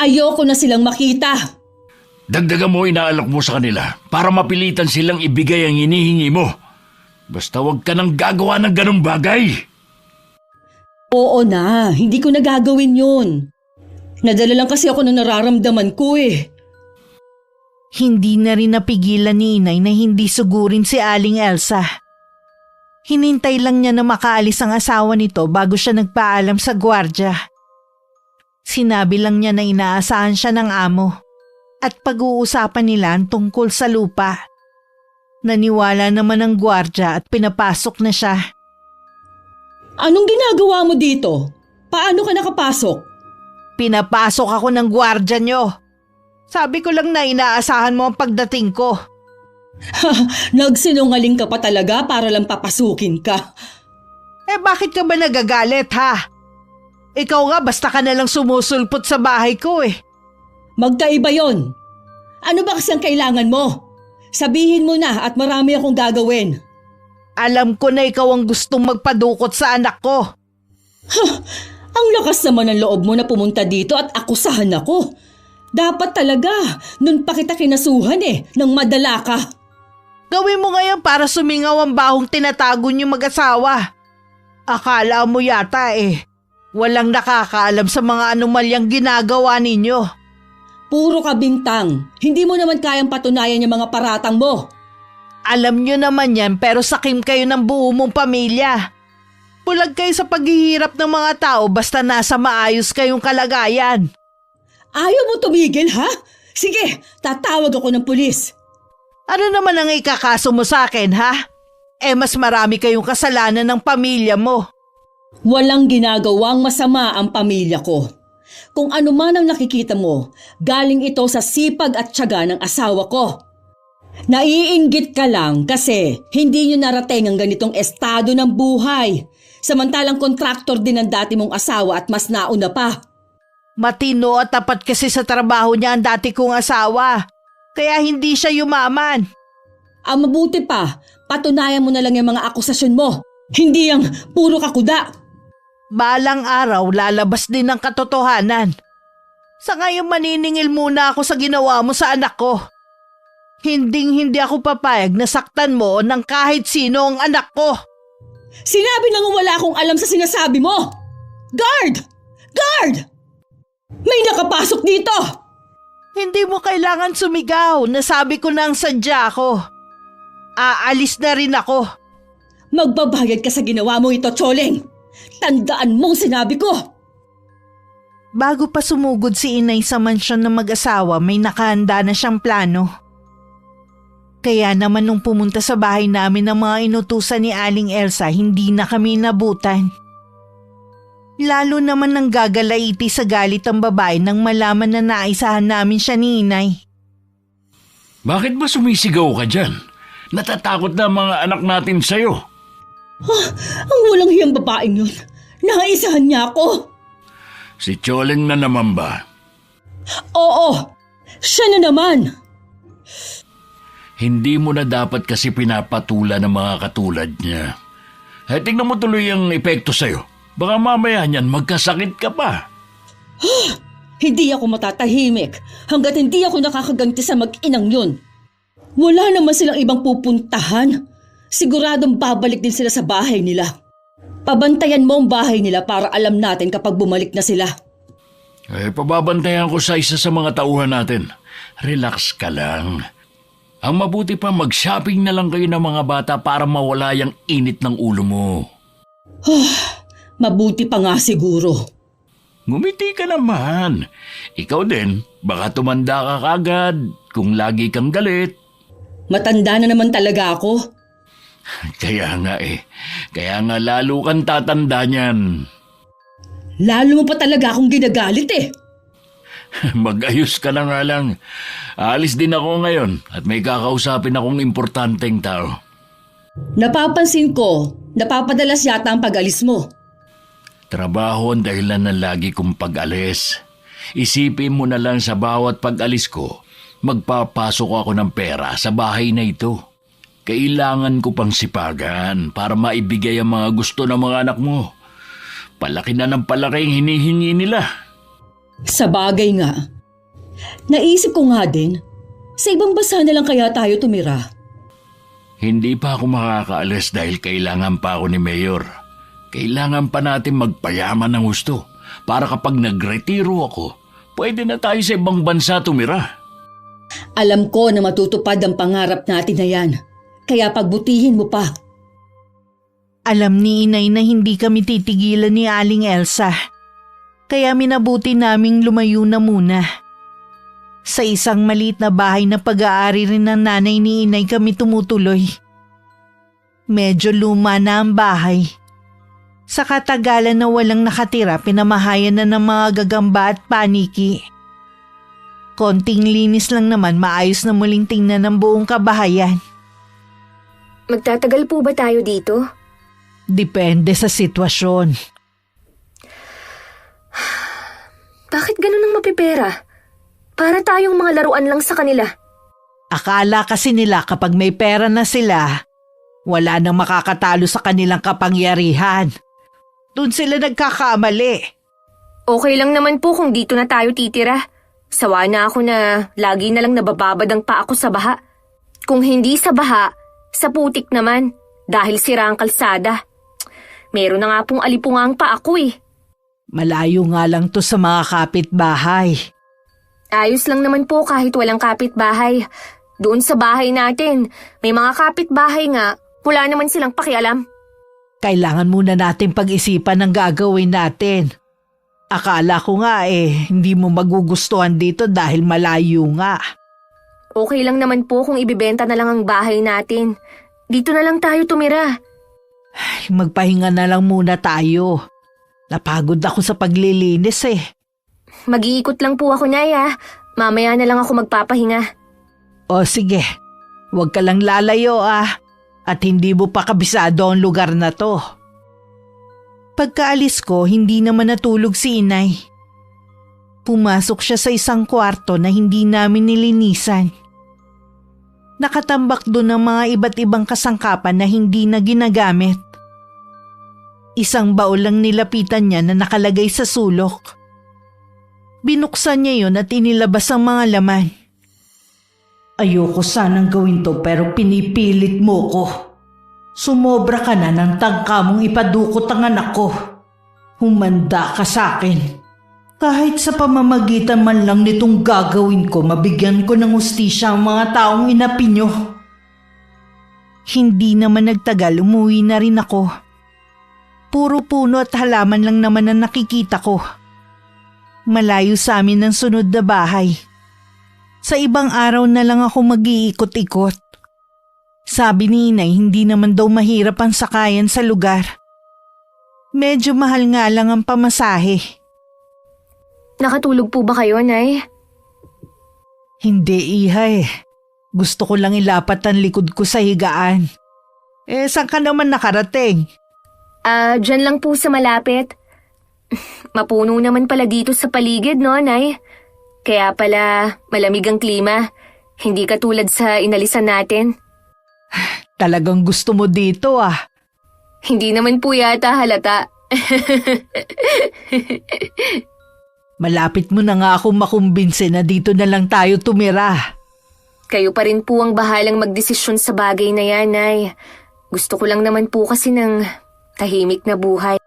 ayoko na silang makita. Dagdagan mo inaalok mo sa kanila para mapilitan silang ibigay ang hinihingi mo. Basta huwag ka nang gagawa ng ganong bagay. Oo na, hindi ko na gagawin yun. Nadala lang kasi ako ng nararamdaman ko Hindi na rin napigilan ni Inay na hindi sugurin si Aling Elsa. Hinintay lang niya na makaalis ang asawa nito bago siya nagpaalam sa gwardya. Sinabi lang niya na inaasahan siya ng amo at pag-uusapan nila ang tungkol sa lupa. Naniwala naman ang gwardya at pinapasok na siya. Anong ginagawa mo dito? Paano ka nakapasok? Pinapasok ako ng gwardya niyo. Sabi ko lang na inaasahan mo ang pagdating ko. Nagsinungaling ka pa talaga para lang papasukin ka. Bakit ka ba nagagalit ha? Ikaw nga basta ka nalang sumusulpot sa bahay ko Magkaiba yon. Ano ba kasi ang kailangan mo? Sabihin mo na at marami akong gagawin. Alam ko na ikaw ang gustong magpadukot sa anak ko. Ang lakas naman ng loob mo na pumunta dito at akusahan ako. Dapat talaga, nun pa kita kinasuhan nang madala ka. Gawin mo ngayon para sumingaw ang bahong tinatago niyo mag-asawa. Akala mo yata walang nakakaalam sa mga anomalyang ginagawa ninyo. Puro ka bintang, hindi mo naman kayang patunayan yung mga paratang mo. Alam niyo naman yan pero sakim kayo ng buo mong pamilya. Bulag kayo sa paghihirap ng mga tao basta nasa maayos kayong kalagayan. Ayaw mo tumigil, ha? Sige, tatawag ako ng pulis. Ano naman ang ikakaso mo sa akin, ha? Mas marami kayong kasalanan ng pamilya mo. Walang ginagawang masama ang pamilya ko. Kung ano man ang nakikita mo, galing ito sa sipag at tiyaga ng asawa ko. Naiinggit ka lang kasi hindi nyo narating ang ganitong estado ng buhay. Samantalang kontraktor din ang dati mong asawa at mas nauna pa. Matino at tapat kasi sa trabaho niya ang dati kong asawa. Kaya hindi siya yumaman. Ang mabuti pa, patunayan mo na lang yung mga akusasyon mo. Hindi yung puro kakuda. Balang araw lalabas din ang katotohanan. Sa ngayon maniningil muna ako sa ginawa mo sa anak ko. Hindi ako papayag na saktan mo ng kahit sino ang anak ko. Sinabi nang wala akong alam sa sinasabi mo. Guard! Guard! May nakapasok dito! Hindi mo kailangan sumigaw. Nasabi ko na ang sadya ko. Aalis na rin ako. Magbabayad ka sa ginawa mo ito, Choleng. Tandaan mong sinabi ko. Bago pa sumugod si Inay sa mansyon ng mag-asawa, may nakahanda na siyang plano. Kaya naman nung pumunta sa bahay namin ng mga inutusan ni Aling Elsa, hindi na kami nabutan. Lalo naman nang gagalaiti sa galit ang babae nang malaman na naisahan namin siya ni Inay. Bakit ba sumisigaw ka dyan? Natatakot na ang mga anak natin sa'yo. Ang walang hiyang babaeng yun. Naisahan niya ako. Si Choleng na naman ba? Oo, siya na naman. Hindi mo na dapat kasi pinapatula ng mga katulad niya. Tingnan mo tuloy ang epekto sa'yo. Baka mamaya niyan magkasakit ka pa. Hindi ako matatahimik hanggat hindi ako nakakaganti sa mag-inang yun. Wala naman silang ibang pupuntahan. Siguradong babalik din sila sa bahay nila. Pabantayan mo ang bahay nila para alam natin kapag bumalik na sila. Pababantayan ko sa isa sa mga tauhan natin. Relax ka lang. Ang mabuti pa mag-shopping na lang kayo ng mga bata para mawala yung init ng ulo mo. Mabuti pa nga siguro. Ngumiti ka naman. Ikaw din, baka tumanda ka kagad kung lagi kang galit. Matanda na naman talaga ako. Kaya nga lalo kang tatanda niyan. Lalo mo pa talaga akong ginagalit Mag-ayos ka na nga lang. Aalis din ako ngayon at may kakausapin akong importanteng tao. Napapansin ko, napapadalas yata ang pag-alis mo. Trabaho ang dahilan ng lagi kong pag-alis. Isipin mo na lang sa bawat pag-alis ko, magpapasok ako ng pera sa bahay na ito. Kailangan ko pang sipagan para maibigay ang mga gusto ng mga anak mo. Palaki na ng palaki ang hinihingi nila. Sa bagay nga. Naisip ko nga din, sa ibang bansa na lang kaya tayo tumira. Hindi pa ako makakaalis dahil kailangan pa ako ni Mayor. Kailangan pa natin magpayaman ng gusto para kapag nagretiro ako, pwede na tayo sa ibang bansa tumira. Alam ko na matutupad ang pangarap natin na yan, kaya pagbutihin mo pa. Alam ni Inay na hindi kami titigilan ni Aling Elsa. Kaya minabuti naming lumayo na muna. Sa isang maliit na bahay na pag-aari rin ng nanay ni Inay kami tumutuloy. Medyo luma na ang bahay. Sa katagalan na walang nakatira, pinamahayan na ng mga gagamba at paniki. Konting linis lang naman, maayos na muling tingnan ng buong kabahayan. Magtatagal po ba tayo dito? Depende sa sitwasyon. Bakit ganun ang mapipera? Para tayong mga laruan lang sa kanila. Akala kasi nila kapag may pera na sila, wala nang makakatalo sa kanilang kapangyarihan. Doon sila nagkakamali. Okay lang naman po kung dito na tayo titira. Sawa na ako na lagi na lang nabababad ang paa ko sa baha. Kung hindi sa baha, sa putik naman dahil sira ang kalsada. Meron na nga pong alipungang paa ko eh. Malayo nga lang to sa mga kapitbahay. Ayos lang naman po kahit walang kapitbahay. Doon sa bahay natin, may mga kapitbahay nga, wala naman silang pakialam. Kailangan muna natin pag-isipan ang gagawin natin. Akala ko nga hindi mo magugustuhan dito dahil malayo nga. Okay lang naman po kung ibibenta na lang ang bahay natin. Dito na lang tayo tumira. Ay, magpahinga na lang muna tayo. Napagod ako sa paglilinis Mag-iikot lang po ako, Nay, ah. Mamaya na lang ako magpapahinga. O sige, huwag ka lang lalayo at hindi mo pa kabisado ang lugar na to. Pagkaalis ko, hindi naman natulog si inay. Pumasok siya sa isang kwarto na hindi namin nilinisan. Nakatambak doon ang mga iba't ibang kasangkapan na hindi na ginagamit. Isang baul lang nilapitan niya na nakalagay sa sulok. Binuksan niya yon at inilabas ang mga laman. Ayoko sanang gawin to pero pinipilit mo ko. Sumobra ka na ng tangka mong ipadukot ang anak ko. Humanda ka sa akin. Kahit sa pamamagitan man lang nitong gagawin ko, mabigyan ko ng hustisya ang mga taong inapi nyo. Hindi naman nagtagal, umuwi na rin ako. Puro puno at halaman lang naman ang nakikita ko. Malayo sa amin ang sunod na bahay. Sa ibang araw na lang ako mag-iikot-ikot. Sabi ni inay, hindi naman daw mahirap ang sakayan sa lugar. Medyo mahal nga lang ang pamasahe. Nakatulog po ba kayo, Nay? Hindi, iha. Gusto ko lang ilapat ang likod ko sa higaan. Saan ka naman nakarating? Dyan lang po sa malapit. Mapuno naman pala dito sa paligid, no, Nay? Kaya pala malamig ang klima. Hindi katulad sa inalisan natin. Talagang gusto mo dito Hindi naman po yata halata. Malapit mo na nga akong makumbinse na dito na lang tayo tumira. Kayo pa rin po ang bahalang magdesisyon sa bagay na yan, Nay. Gusto ko lang naman po kasi ng tahimik na buhay.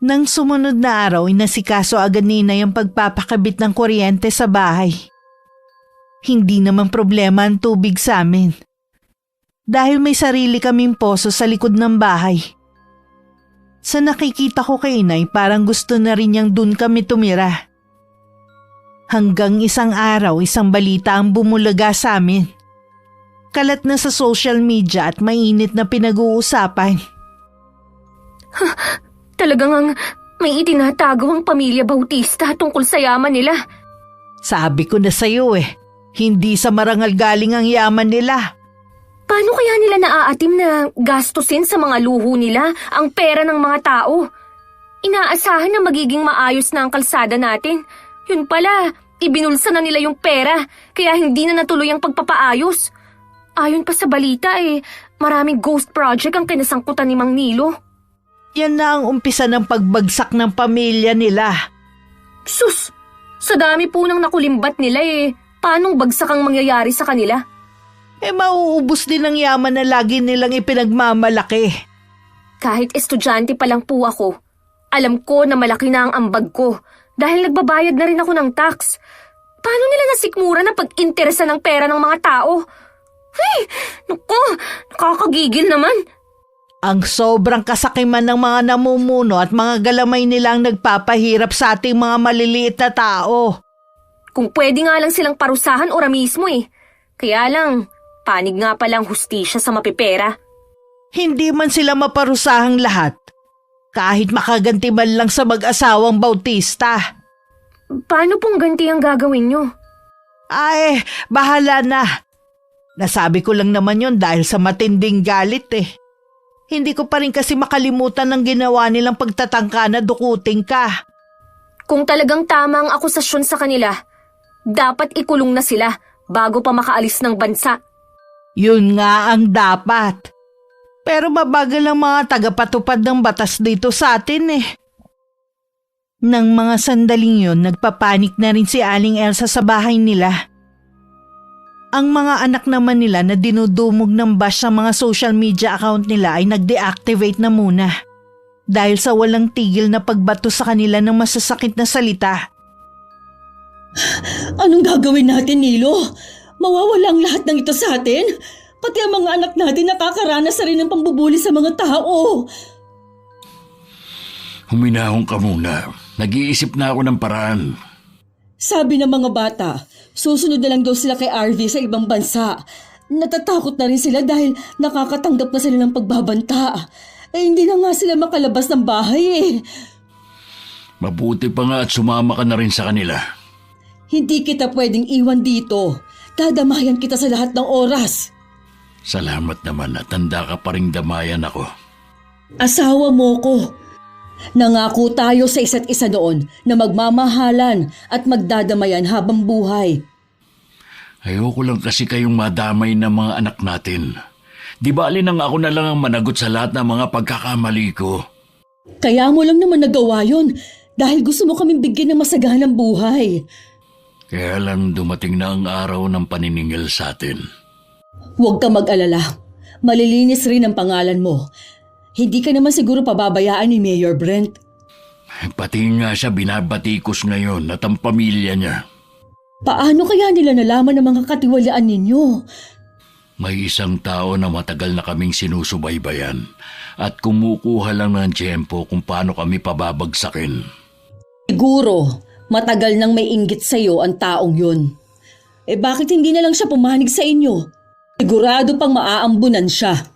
Nang sumunod na araw, inasikaso agad ni inay ang pagpapakabit ng kuryente sa bahay. Hindi naman problema ang tubig sa amin. Dahil may sarili kaming poso sa likod ng bahay. Sa nakikita ko kay inay, parang gusto na rin niyang dun kami tumira. Hanggang isang araw, isang balita ang bumulaga sa amin. Kalat na sa social media at mainit na pinag-uusapan. Talagang may itinatago ang pamilya Bautista tungkol sa yaman nila. Sabi ko na sa'yo hindi sa marangal galing ang yaman nila. Paano kaya nila naaatim na gastusin sa mga luho nila ang pera ng mga tao? Inaasahan na magiging maayos na ang kalsada natin. Yun pala, ibinulsa na nila yung pera kaya hindi na natuloy ang pagpapaayos. Ayon pa sa balita maraming ghost project ang kinasangkutan ni Mang Nilo. Yan na ang umpisa ng pagbagsak ng pamilya nila. Sus! Sa dami po nang nakulimbat nila paanong bagsak ang mangyayari sa kanila? Mauubos din ang yaman na lagi nilang ipinagmamalaki. Kahit estudyante pa lang po ako, alam ko na malaki na ang ambag ko dahil nagbabayad na rin ako ng tax. Paano nila nasikmura na pag-interesa ng pera ng mga tao? Hey! Naku! Nakakagigil naman! Ang sobrang kasakiman ng mga namumuno at mga galamay nilang nagpapahirap sa ating mga maliliit na tao. Kung pwede nga lang silang parusahan ora mismo Kaya lang, panig nga palang hustisya sa mapipera. Hindi man sila maparusahang lahat. Kahit makaganti man lang sa mag-asawang Bautista. Paano pong ganti ang gagawin nyo? Bahala na. Nasabi ko lang naman yon dahil sa matinding galit Hindi ko pa rin kasi makalimutan ng ginawa nilang pagtatangka na dukutin ka. Kung talagang tama ang akusasyon sa kanila, dapat ikulong na sila bago pa makaalis ng bansa. Yun nga ang dapat. Pero mabagal ang mga tagapatupad ng batas dito sa atin Nang mga sandaling yon, nagpapanik na rin si Aling Elsa sa bahay nila. Ang mga anak naman nila na dinudumog ng bash sa mga social media account nila ay nag-deactivate na muna dahil sa walang tigil na pagbato sa kanila ng masasakit na salita. Anong gagawin natin, Nilo? Mawawala ang lahat ng ito sa atin? Pati ang mga anak natin nakakaranas na rin ng pambubuli sa mga tao. Huminahon ka muna. Nag-iisip na ako ng paraan. Sabi ng mga bata, susunod na lang daw sila kay RV sa ibang bansa. Natatakot na rin sila dahil nakakatanggap na sila ng pagbabanta. Hindi na nga sila makalabas ng bahay Mabuti pa nga at sumama ka na rin sa kanila. Hindi kita pwedeng iwan dito. Dadamayan kita sa lahat ng oras. Salamat naman at handa ka pa ring damayan ako. Asawa mo ko. Nangako tayo sa isa't isa noon na magmamahalan at magdadamayan habang buhay. Ayoko lang kasi kayong madamay ng mga anak natin. Di ba alin ang ako na lang ang managot sa lahat ng mga pagkakamali ko? Kaya mo lang naman nagawa yun dahil gusto mo kaming bigyan ng masaganang buhay. Kaya lang dumating na ang araw ng paniningil sa atin. Huwag ka mag-alala. Malilinis rin ang pangalan mo. Hindi ka naman siguro pababayaan ni Mayor Brent. Pati nga siya binabatikos ngayon at ang pamilya niya. Paano kaya nila nalaman ang mga katiwalaan ninyo? May isang tao na matagal na kaming sinusubaybayan at kumukuha lang ng tiyempo kung paano kami pababagsakin. Siguro, matagal nang may inggit sa'yo ang taong yun. Bakit hindi na lang siya pumanig sa inyo? Sigurado pang maaambunan siya.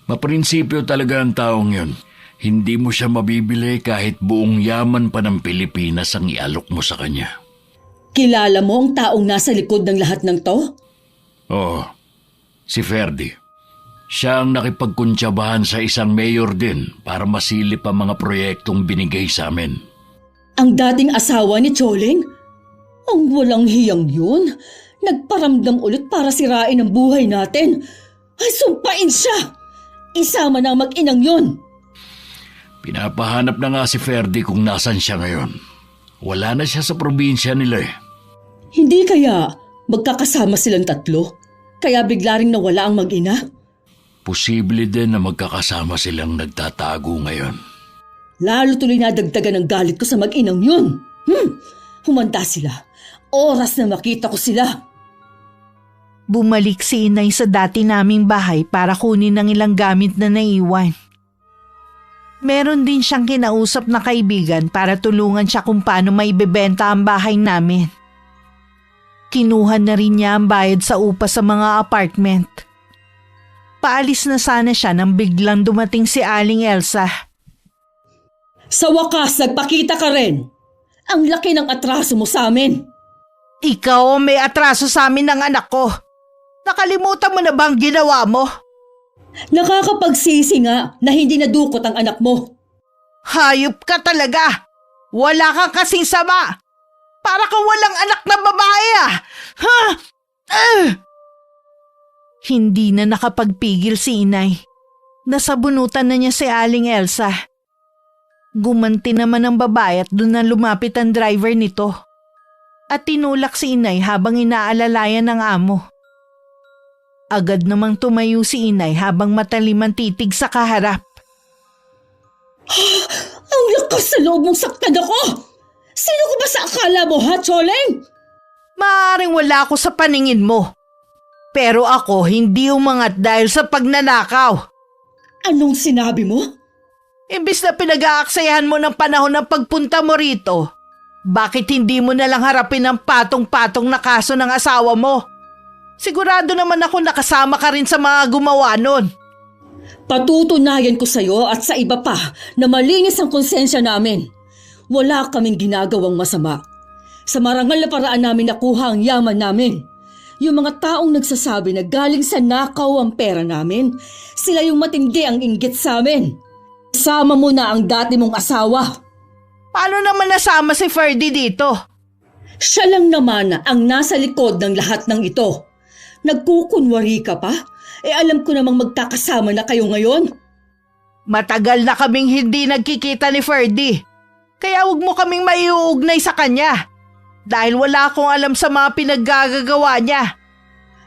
Maprinsipyo talaga ang taong yun. Hindi mo siya mabibili kahit buong yaman pa ng Pilipinas ang ialok mo sa kanya. Kilala mo ang taong nasa likod ng lahat ng to? Oo, si Ferdy. Siya ang nakipagkuntsabahan sa isang mayor din para masilip ang mga proyektong binigay sa amin. Ang dating asawa ni Choling? Ang walang hiyang yun. Nagparamdam ulit para sirain ang buhay natin. Ay, sumpain siya! Isama na ang mag-inang yun. Pinapahanap na nga si Ferdy kung nasan siya ngayon. Wala na siya sa probinsya nila eh. Hindi kaya magkakasama silang tatlo? Kaya bigla ring nawala ang mag-ina? Posible din na magkakasama silang nagtatago ngayon. Lalo tuloy nadagdagan ang galit ko sa mag-inang yun. Humanda sila. Oras na makita ko sila. Bumalik si Inay sa dati naming bahay para kunin ang ilang gamit na naiwan. Meron din siyang kinausap na kaibigan para tulungan siya kung paano maibebenta ang bahay namin. Kinuha na rin niya ang bayad sa upa sa mga apartment. Paalis na sana siya nang biglang dumating si Aling Elsa. Sa wakas, nagpakita ka rin. Ang laki ng atraso mo sa amin. Ikaw ang may atraso sa amin ng anak ko. Nakalimutan mo na bang ginawa mo? Nakakapagsisi nga na hindi nadukot ang anak mo. Hayop ka talaga! Wala kang kasing sama! Para kang walang anak na babae Hindi na nakapagpigil si Inay. Nasabunutan na niya si Aling Elsa. Gumanti naman ang babae at doon na lumapit ang driver nito. At tinulak si Inay habang inaalalayan ng amo. Agad namang tumayo si Inay habang matalim ang titig sa kaharap. Ang lakas sa loob mong saktan ako! Sino ko ba sa akala mo, ha, Choleng? Maaaring wala ako sa paningin mo. Pero ako hindi umangat dahil sa pagnanakaw. Anong sinabi mo? Imbis na pinag-aaksayahan mo ng panahon ng pagpunta mo rito, bakit hindi mo nalang harapin ang patong-patong na kaso ng asawa mo? Sigurado naman ako nakasama ka rin sa mga gumawa nun. Patutunayan ko sa'yo at sa iba pa na malinis ang konsensya namin. Wala kaming ginagawang masama. Sa marangal na paraan namin nakuha ang yaman namin. Yung mga taong nagsasabi na galing sa nakaw ang pera namin, sila yung matindi ang inggit sa amin. Sama mo na ang dati mong asawa. Paano naman nasama si Ferdy dito? Siya lang naman ang nasa likod ng lahat ng ito. Nagkukunwari ka pa? Alam ko namang magkakasama na kayo ngayon. Matagal na kaming hindi nagkikita ni Ferdy. Kaya huwag mo kaming maiuugnay sa kanya. Dahil wala akong alam sa mga pinaggagawa niya.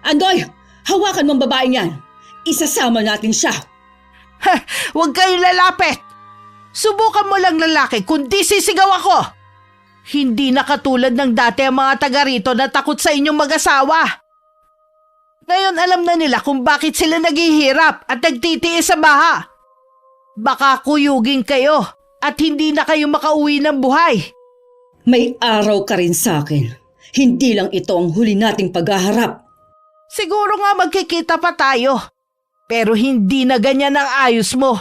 Andoy, hawakan mong babaeng yan. Isasama natin siya. Huwag kayong lalapit. Subukan mo lang lalaki kundi sisigaw ako. Hindi na katulad ng dati ang mga taga rito na takot sa inyong mag-asawa. Ngayon alam na nila kung bakit sila naghihirap at nagtitiis sa baha. Baka kuyugin kayo at hindi na kayo makauwi ng buhay. May araw ka rin sa akin. Hindi lang ito ang huli nating paghaharap. Siguro nga magkikita pa tayo. Pero hindi na ganyan ang ayos mo.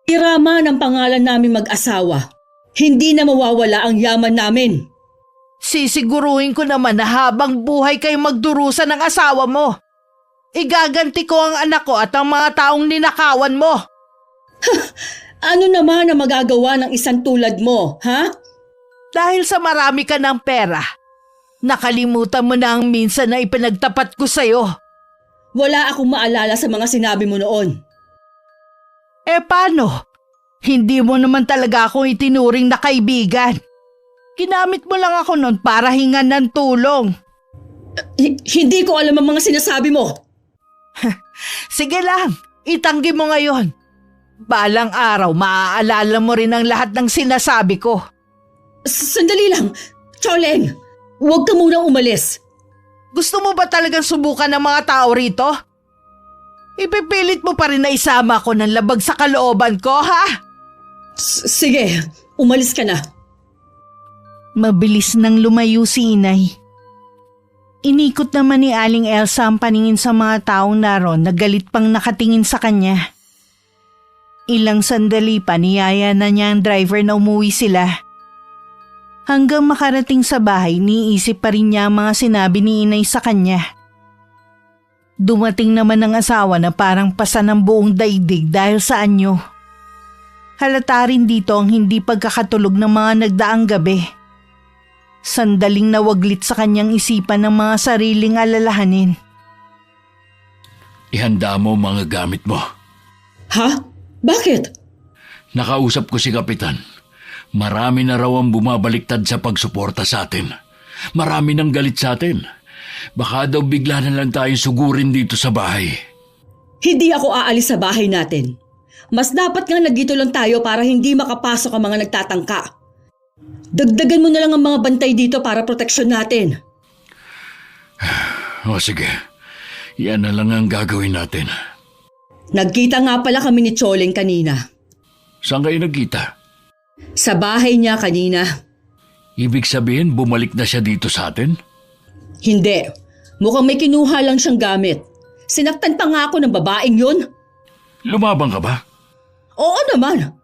Iraman ang pangalan namin mag-asawa. Hindi na mawawala ang yaman namin. Sisiguruhin ko naman na habang buhay kayo magdurusa ng asawa mo. Igaganti ko ang anak ko at ang mga taong ninakawan mo. Ano naman ang magagawa ng isang tulad mo, ha? Dahil sa marami ka ng pera, nakalimutan mo na ang minsan na ipinagtapat ko sa'yo. Wala akong maalala sa mga sinabi mo noon. Paano? Hindi mo naman talaga akong itinuring na kaibigan. Ginamit mo lang ako noon para hingan ng tulong. Hindi ko alam ang mga sinasabi mo. Sige lang, itanggi mo ngayon. Balang araw, maaalala mo rin ang lahat ng sinasabi ko. Sandali lang, Choleng. Huwag ka munang umalis. Gusto mo ba talagang subukan ng mga tao rito? Ipipilit mo pa rin na isama ko ng labag sa kalooban ko, ha? Sige, umalis ka na. Mabilis nang lumayo si Inay. Inikot naman ni Aling Elsa ang paningin sa mga taong naroon na galit pang nakatingin sa kanya. Ilang sandali pa niyaya na niya ang driver na umuwi sila. Hanggang makarating sa bahay, niisip pa rin niya ang mga sinabi ni Inay sa kanya. Dumating naman ang asawa na parang pasan ng buong daigdig dahil sa anyo. Halata rin dito ang hindi pagkakatulog ng mga nagdaang gabi. Sandaling nawaglit sa kanyang isipan ng mga sariling alalahanin. Ihanda mo mga gamit mo. Ha? Bakit? Nakausap ko si Kapitan. Marami na raw ang bumabaliktad sa pagsuporta sa atin. Marami nang galit sa atin. Baka daw bigla na lang tayong sugurin dito sa bahay. Hindi ako aalis sa bahay natin. Mas dapat nga nagdito lang tayo para hindi makapasok ang mga nagtatangka. Dagdagan mo na lang ang mga bantay dito para proteksyon natin. O sige, yan na lang ang gagawin natin. Nagkita nga pala kami ni Choleng kanina. Saan kayo nagkita? Sa bahay niya kanina. Ibig sabihin bumalik na siya dito sa atin? Hindi. Mukhang may kinuha lang siyang gamit. Sinaktan pa nga ako ng babaeng yun. Lumabang ka ba? Oo naman.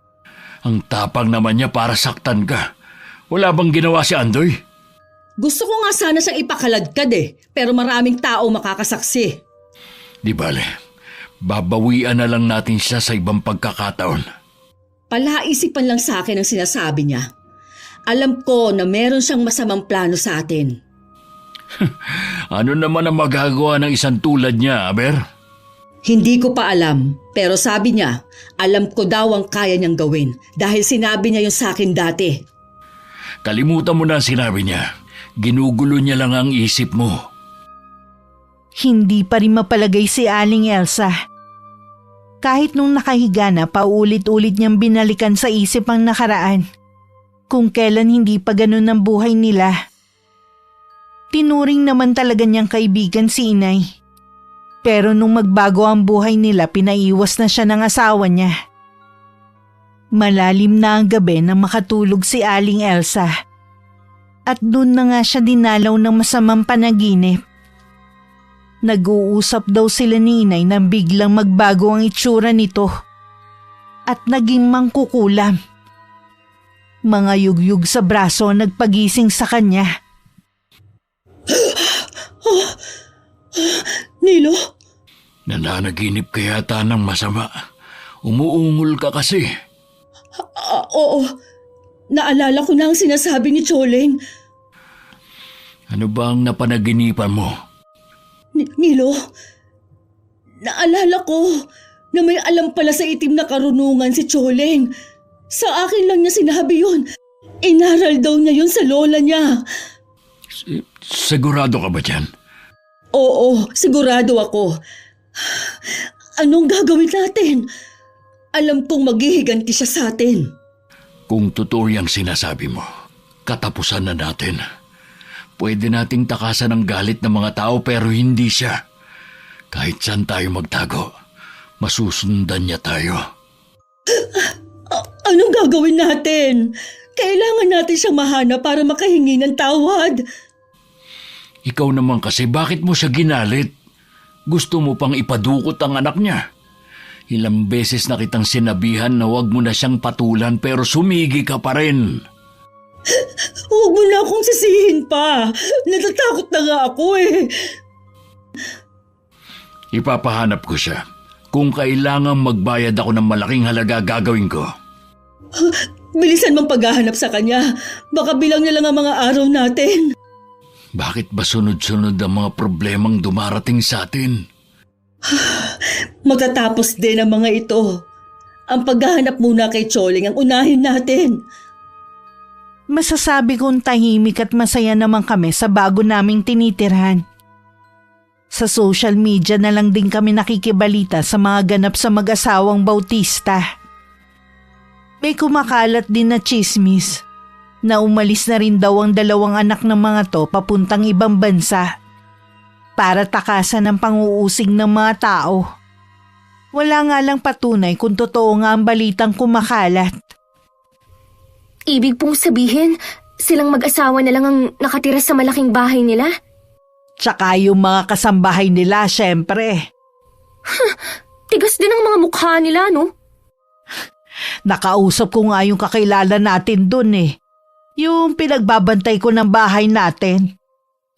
Ang tapang naman niya para saktan ka. Wala bang ginawa si Andoy? Gusto ko nga sana siyang ipakaladkad pero maraming tao makakasaksi. Di bale, babawian na lang natin siya sa ibang pagkakataon. Palaisipan lang sa akin ang sinasabi niya. Alam ko na meron siyang masamang plano sa atin. Ano naman ang magagawa ng isang tulad niya, Aber? Hindi ko pa alam, pero sabi niya, alam ko daw ang kaya niyang gawin dahil sinabi niya yun sa akin dati. Kalimutan mo na ang sinabi niya. Ginugulo niya lang ang isip mo. Hindi pa rin mapalagay si Aling Elsa. Kahit nung nakahiga na, paulit-ulit niyang binalikan sa isip ang nakaraan. Kung kailan hindi pa ganun ang buhay nila. Tinuring naman talaga niyang kaibigan si Inay. Pero nung magbago ang buhay nila, pinaiwas na siya ng asawa niya. Malalim na ang gabi nang makatulog si Aling Elsa. At doon na nga siya dinalaw ng masamang panaginip. Nag-uusap daw sila ni Inay nang biglang magbago ang itsura nito. At naging mangkukulam. Mga yugyug sa braso ang nagpagising sa kanya. Nilo? Nananaginip ka yata ng masama. Umuungol ka kasi. Oo. Naalala ko na ang sinasabi ni Choleng. Ano ba ang napanaginipan mo? Nilo, naalala ko na may alam pala sa itim na karunungan si Choleng. Sa akin lang niya sinabi yun. Inaral daw niya yun sa lola niya. Sigurado ka ba dyan? Oo, sigurado ako. Anong gagawin natin? Alam kong maghihiganti siya sa atin. Kung totoo yung sinasabi mo, katapusan na natin. Pwede nating takasan ang galit ng mga tao pero hindi siya. Kahit saan tayo magtago, masusundan niya tayo. Anong gagawin natin? Kailangan natin siyang mahanap para makahingi ng tawad. Ikaw naman kasi, bakit mo siya ginalit? Gusto mo pang ipadukot ang anak niya? Ilang beses na kitang sinabihan na huwag mo na siyang patulan pero sumigi ka pa rin. Huwag mo na akong sisihin pa. Natatakot na nga ako eh. Ipapahanap ko siya. Kung kailangan magbayad ako ng malaking halaga, gagawin ko. Bilisan mong paghahanap sa kanya. Baka bilang na lang ang mga araw natin. Bakit ba sunod-sunod ang mga problemang dumarating sa atin? Matatapos din ang mga ito. Ang paghahanap muna kay Choling ang unahin natin. Masasabi kong tahimik at masaya naman kami sa bago naming tinitirhan. Sa social media na lang din kami nakikibalita sa mga ganap sa mag-asawang Bautista. May kumakalat din na chismis na umalis na rin daw ang 2 anak ng mga to papuntang ibang bansa para takasan ang panguusig ng mga tao. Wala nga lang patunay kung totoo nga ang balitang kumakalat. Ibig pong sabihin, silang mag-asawa na lang ang nakatira sa malaking bahay nila? Tsaka yung mga kasambahay nila, syempre. Tigas din ang mga mukha nila, no? Nakausap ko nga yung kakilala natin dun eh. Yung pinagbabantay ko ng bahay natin.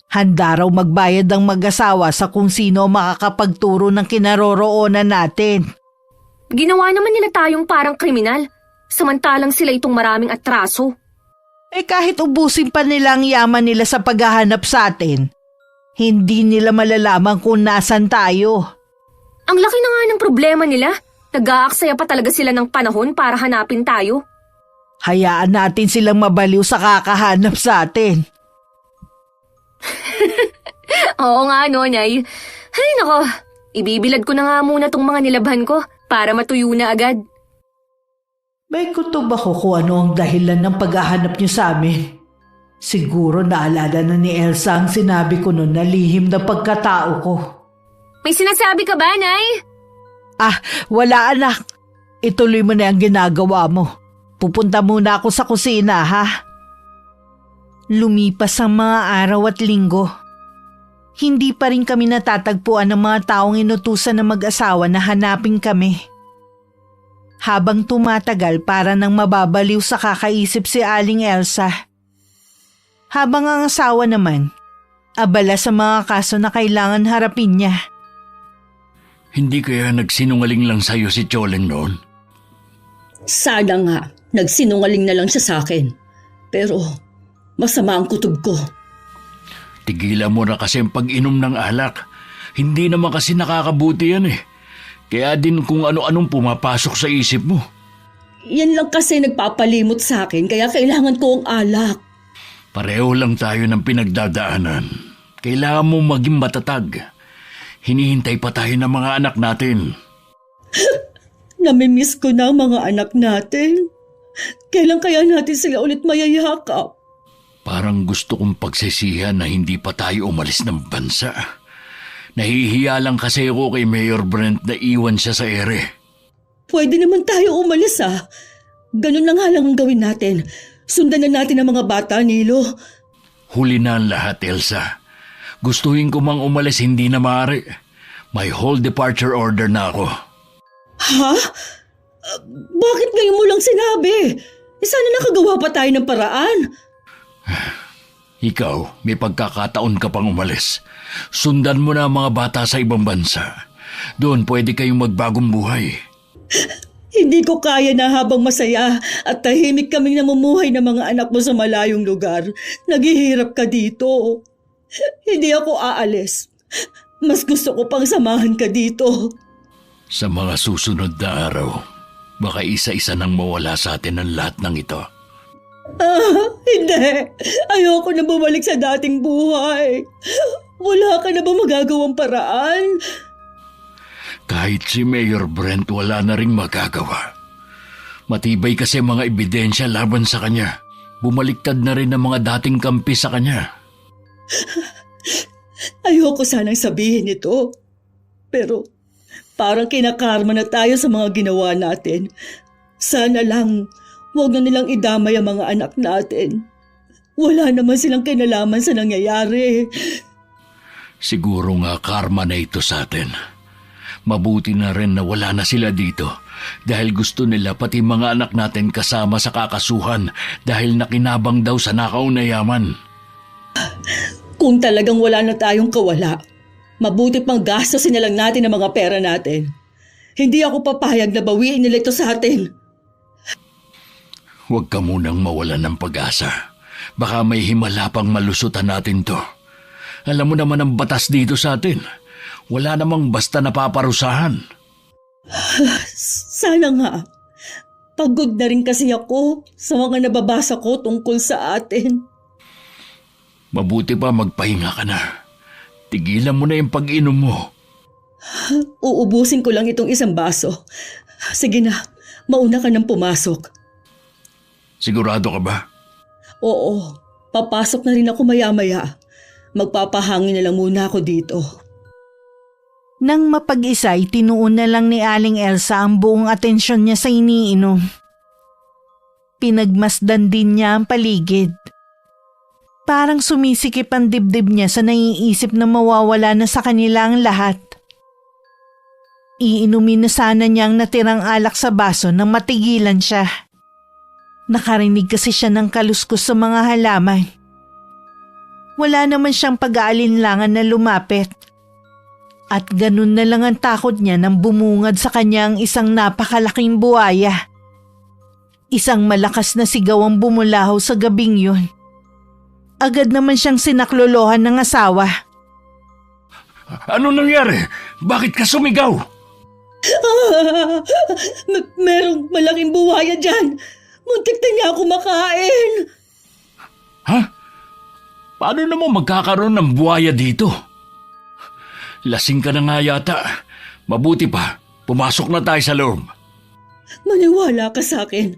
Handa raw magbayad ang mag-asawa sa kung sino makakapagturo ng kinaroroonan natin. Ginawa naman nila tayong parang kriminal, samantalang sila itong maraming atraso. Eh kahit ubusin pa nila ang yaman nila sa paghahanap sa atin, hindi nila malalaman kung nasan tayo. Ang laki na nga ng problema nila. Nag-aaksaya pa talaga sila ng panahon para hanapin tayo. Hayaan natin silang mabaliw sa kakahanap sa atin. Oo nga, no, Nay. Ay, nako. Ibibilad ko na nga muna tong mga nilabhan ko para matuyo na agad. May kutob ako kung ano ang dahilan ng paghahanap niyo sa amin. Siguro naalala na ni Elsa ang sinabi ko noon na lihim na pagkatao ko. May sinasabi ka ba, Nay? Ah, wala anak. Ituloy mo na ang ginagawa mo. Pupunta muna ako sa kusina, ha? Lumipas ang mga araw at linggo. Hindi pa rin kami natatagpuan ng mga taong inutusan ng mag-asawa na hanapin kami. Habang tumatagal para nang mababaliw sa kakaisip si Aling Elsa. Habang ang asawa naman, abala sa mga kaso na kailangan harapin niya. Hindi kaya nagsinungaling lang sa'yo si Choling noon? Sana nga, nagsinungaling na lang siya sa akin. Pero masama ang kutob ko. Tigilan mo na kasi ang pag-inom ng alak. Hindi naman kasi nakakabuti yan eh. Kaya din kung ano-anong pumapasok sa isip mo. Yan lang kasi nagpapalimot sa akin kaya kailangan ko ang alak. Pareho lang tayo ng pinagdadaanan. Kailangan mo maging matatag. Hinihintay pa tayo ng mga anak natin. Namimiss ko na ang mga anak natin. Kailan kaya natin sila ulit mayayakap? Parang gusto kong pagsisihan na hindi pa tayo umalis ng bansa. Nahihiya lang kasi ako kay Mayor Brent na iwan siya sa ere. Pwede naman tayo umalis ah. Ganun na nga lang ang gawin natin. Sundan na natin ang mga bata, Nilo. Huli na ang lahat, Elsa. Gustuhin ko mang umalis, hindi na maaari. May whole departure order na ako. Ha? Bakit ngayon mo lang sinabi? Sana nakagawa pa tayo ng paraan. Ikaw, may pagkakataon ka pang umalis. Sundan mo na ang mga bata sa ibang bansa. Doon pwede kayong magbagong buhay. Hindi ko kaya na habang masaya at tahimik kaming namumuhay ng mga anak mo sa malayong lugar. Naghihirap ka dito. Hindi ako aalis. Mas gusto ko pang samahan ka dito. Sa mga susunod na araw, baka isa-isa nang mawala sa atin ang lahat ng ito. Hindi. Ayoko na bumalik sa dating buhay. Wala ka na ba magagawang paraan? Kahit si Mayor Brent wala na ring magagawa. Matibay kasi mga ebidensya laban sa kanya. Bumaliktad na rin ang mga dating kampi sa kanya. Ayoko sanang sabihin ito. Pero parang kinakarma na tayo sa mga ginawa natin. Sana lang huwag na nilang idamay ang mga anak natin. Wala naman silang kinalaman sa nangyayari. Siguro nga karma na ito sa atin. Mabuti na rin na wala na sila dito dahil gusto nila pati mga anak natin kasama sa kakasuhan dahil nakinabang daw sa nakaw na yaman. Kung talagang wala na tayong kawala, mabuti pang gastosin na lang natin ang mga pera natin. Hindi ako papayag na bawiin nila ito sa atin. Huwag ka munang mawalan ng pag-asa. Baka may himala pang malusutan natin to. Alam mo naman ang batas dito sa atin. Wala namang basta napaparusahan. Sana nga. Pagod na rin kasi ako sa mga nababasa ko tungkol sa atin. Mabuti pa magpahinga ka na. Tigilan mo na yung pag-inom mo. Uubusin ko lang itong isang baso. Sige na, mauna ka nang pumasok. Sigurado ka ba? Oo, papasok na rin ako maya-maya. Magpapahangin na lang muna ako dito. Nang mapag-isay, tinuon na lang ni Aling Elsa ang buong atensyon niya sa iniinom. Pinagmasdan din niya ang paligid. Parang sumisikip ang dibdib niya sa naiisip na mawawala na sa kanila ang lahat. Iinumin na sana niya ang natirang alak sa baso nang matigilan siya. Nakarinig kasi siya ng kaluskos sa mga halaman. Wala naman siyang pag-aalinlangan na lumapit. At ganun na lang ang takot niya nang bumungad sa kanya ang isang napakalaking buhaya. Isang malakas na sigaw ang bumulahaw sa gabing yun. Agad naman siyang sinaklolohan ng asawa. Ano nangyari? Bakit ka sumigaw? Merong malaking buhaya dyan. Muntik na niya ako makain. Ha? Paano naman magkakaroon ng buhaya dito? Lasing ka na nga yata. Mabuti pa, pumasok na tayo sa loob. Maniwala ka sa akin.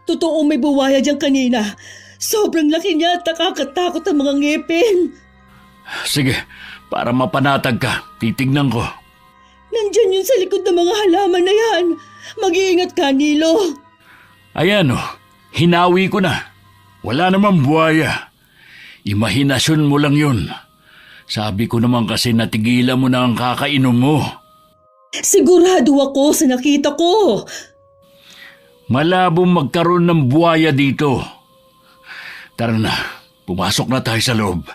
Totoo may buwaya dyan kanina. Sobrang laki niya at nakakatakot ang mga ngipin. Sige, para mapanatag ka, titignan ko. Nandyan yun sa likod ng mga halaman na yan. Mag-iingat ka, Nilo. Ayan o, hinawi ko na. Wala namang buhaya. Imahinasyon mo lang yun. Sabi ko naman kasi natigilan mo na ang kakainom mo. Sigurado ako sa nakita ko. Malabong magkaroon ng buhaya dito. Tara na, pumasok na tayo sa loob.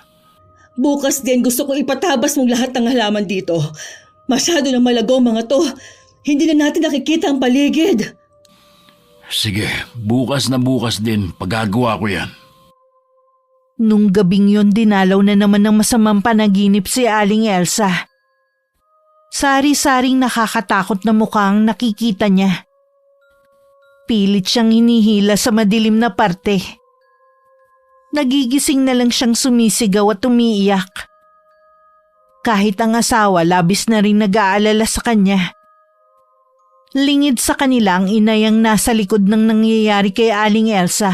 Bukas din gusto ko ipatabas mong lahat ng halaman dito. Masyado na malagaw mga to. Hindi na natin nakikita ang paligid. Sige, bukas na bukas din, pagagawa ko yan. Nung gabing yun, dinalaw na naman ng masamang panaginip si Aling Elsa. Sari-saring nakakatakot na mukha ang nakikita niya. Pilit siyang hinihila sa madilim na parte. Nagigising na lang siyang sumisigaw at umiiyak. Kahit ang asawa, labis na rin nag-aalala sa kanya. Lingid sa kanila ang inay ang nasa likod ng nangyayari kay Aling Elsa.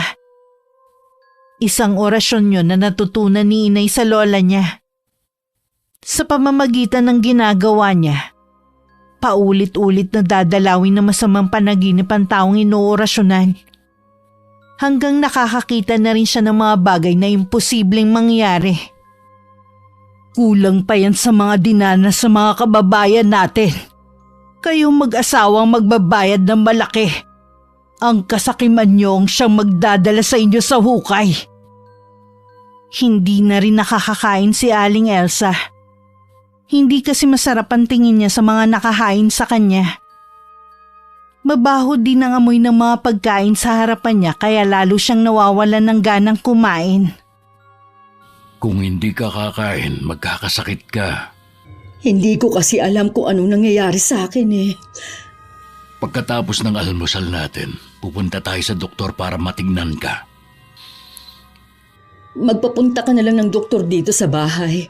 Isang orasyon yun na natutunan ni inay sa lola niya. Sa pamamagitan ng ginagawa niya, paulit-ulit na dadalawin ng masamang panaginip ang taong inoorasyonan. Hanggang nakakakita na rin siya ng mga bagay na imposibleng mangyari. Kulang pa yan sa mga dinanas sa mga kababayan natin. Kayong mag-asawang magbabayad ng malaki. Ang kasakiman niyo ang siyang magdadala sa inyo sa hukay. Hindi na rin nakakakain si Aling Elsa. Hindi kasi masarap ang tingin niya sa mga nakahain sa kanya. Mabaho din ang amoy ng mga pagkain sa harapan niya kaya lalo siyang nawawalan ng ganang kumain. Kung hindi ka kakain, magkakasakit ka. Hindi ko kasi alam kung anong nangyayari sa akin eh. Pagkatapos ng almusal natin, pupunta tayo sa doktor para matignan ka. magpapunta ka na lang ng doktor dito sa bahay.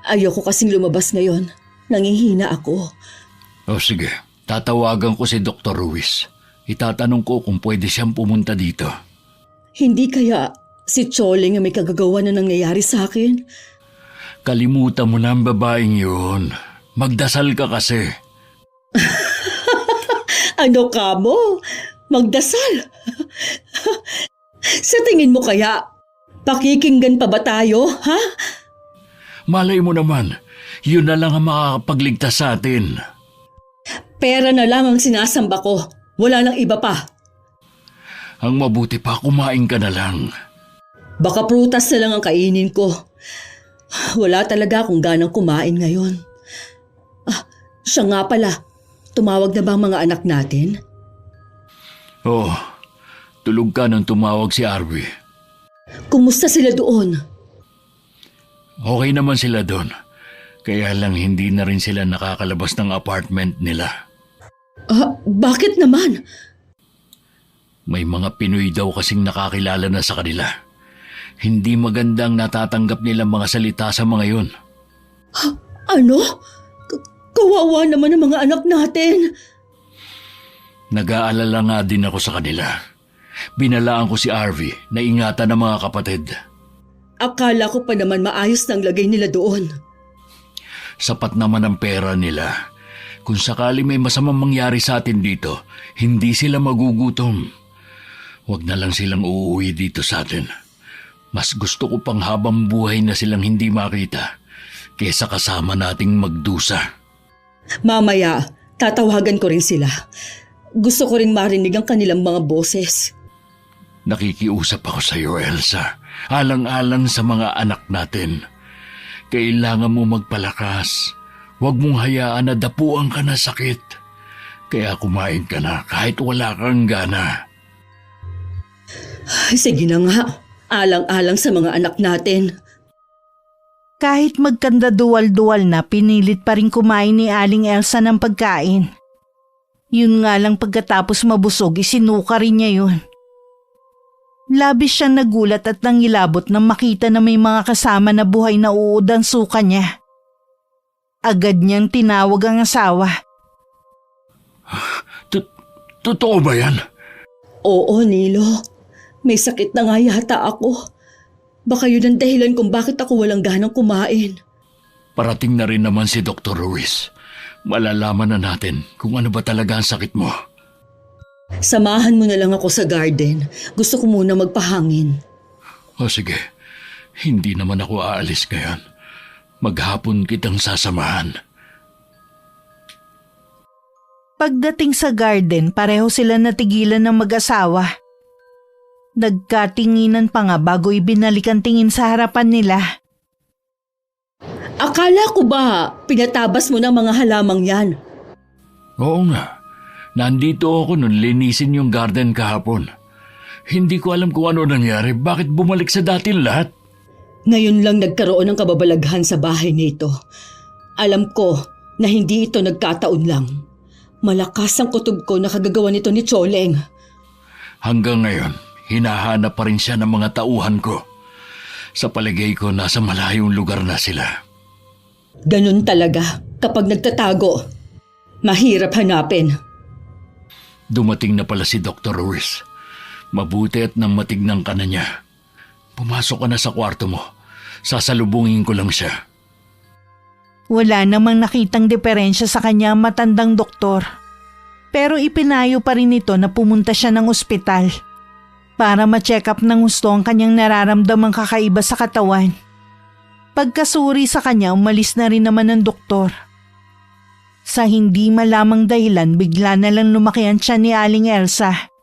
Ayoko kasing lumabas ngayon. Nangihina ako. O sige, tatawagan ko si Dr. Ruiz. Itatanong ko kung pwede siyang pumunta dito. Hindi kaya si Choling ang may kagagawa na nangyayari sa akin? Kalimutan mo na ang babaeng yun. Magdasal ka kasi. Ano ka mo? Magdasal? Sa tingin mo kaya, pakikinggan pa ba tayo, ha? Malay mo naman, yun na lang ang makakapagligtas sa atin. Pera na lang ang sinasamba ko. Wala nang iba pa. Ang mabuti pa, kumain ka na lang. Baka prutas na lang ang kainin ko. Wala talaga akong ganang kumain ngayon. Siya nga pala. Tumawag na ba ang mga anak natin? Oo, tulog ka nang tumawag si Arby. Kumusta sila doon? Okay naman sila doon. Kaya lang hindi na rin sila nakakalabas ng apartment nila. Bakit naman? May mga Pinoy daw kasing nakakilala na sa kanila. Hindi magandang natatanggap nilang mga salita sa mga yun. Ano? Kawawa naman ang mga anak natin. Nag-aalala nga din ako sa kanila. Binalaan ko si Arvy na ingatan ng mga kapatid. Akala ko pa naman maayos na ang lagay nila doon. Sapat naman ang pera nila. Kung sakali may masamang mangyari sa atin dito, hindi sila magugutom. Huwag na lang silang uuwi dito sa atin. Mas gusto ko pang habang buhay na silang hindi makita kesa kasama nating magdusa. Mamaya, tatawagan ko rin sila. Gusto ko rin marinig ang kanilang mga boses. Nakikiusap ako sa iyo, Elsa. Alang-alang sa mga anak natin. Kailangan mo magpalakas. Huwag mong hayaan na dapuan ka na sakit. Kaya kumain ka na kahit wala kang gana. Sige na nga. Alang-alang sa mga anak natin. Kahit magkanda-duwal-duwal na, pinilit pa rin kumain ni Aling Elsa ng pagkain. Yun nga lang pagkatapos mabusog, isinuka rin niya yun. Labis siyang nagulat at nangilabot nang makita na may mga kasama na buhay na uod ang suka niya. Agad niyang tinawag ang asawa. Totoo ba yan? Oo, Nilo. May sakit na nga yata ako. Baka yun ang dahilan kung bakit ako walang ganang kumain. Parating na rin naman si Dr. Ruiz. Malalaman na natin kung ano ba talaga ang sakit mo. Samahan mo na lang ako sa garden. Gusto ko muna magpahangin. O sige, hindi naman ako aalis ngayon. Maghapon kitang sasamahan. Pagdating sa garden, pareho sila natigilan ng mag-asawa. Nagkatinginan pa nga bago ibinalik ang tingin sa harapan nila. Akala ko ba pinatabas mo ng mga halamang yan? Oo nga. Nandito ako nung linisin yung garden kahapon. Hindi ko alam kung ano nangyari. Bakit bumalik sa dati lahat? Ngayon lang nagkaroon ng kababalaghan sa bahay nito. Alam ko na hindi ito nagkataon lang. Malakas ang kutob ko na kagagawa nito ni Choleng. Hanggang ngayon, hinahanap pa rin siya ng mga tauhan ko. Sa palagay ko, nasa malayong lugar na sila. Ganun talaga kapag nagtatago. Mahirap hanapin. Dumating na pala si Dr. Ruiz. Mabuti at nang matignan ka na niya. Pumasok ka na sa kwarto mo. Sasalubungin ko lang siya. Wala namang nakitang diferensya sa kanya ang matandang doktor. Pero ipinayo pa rin ito na pumunta siya ng ospital para ma-check up ng gusto ang kanyang nararamdamang kakaiba sa katawan. Pagkasuri sa kanya, umalis na rin naman ang doktor. Sa hindi malamang dahilan, bigla na lang lumaki ang tiyan ni Aling Elsa.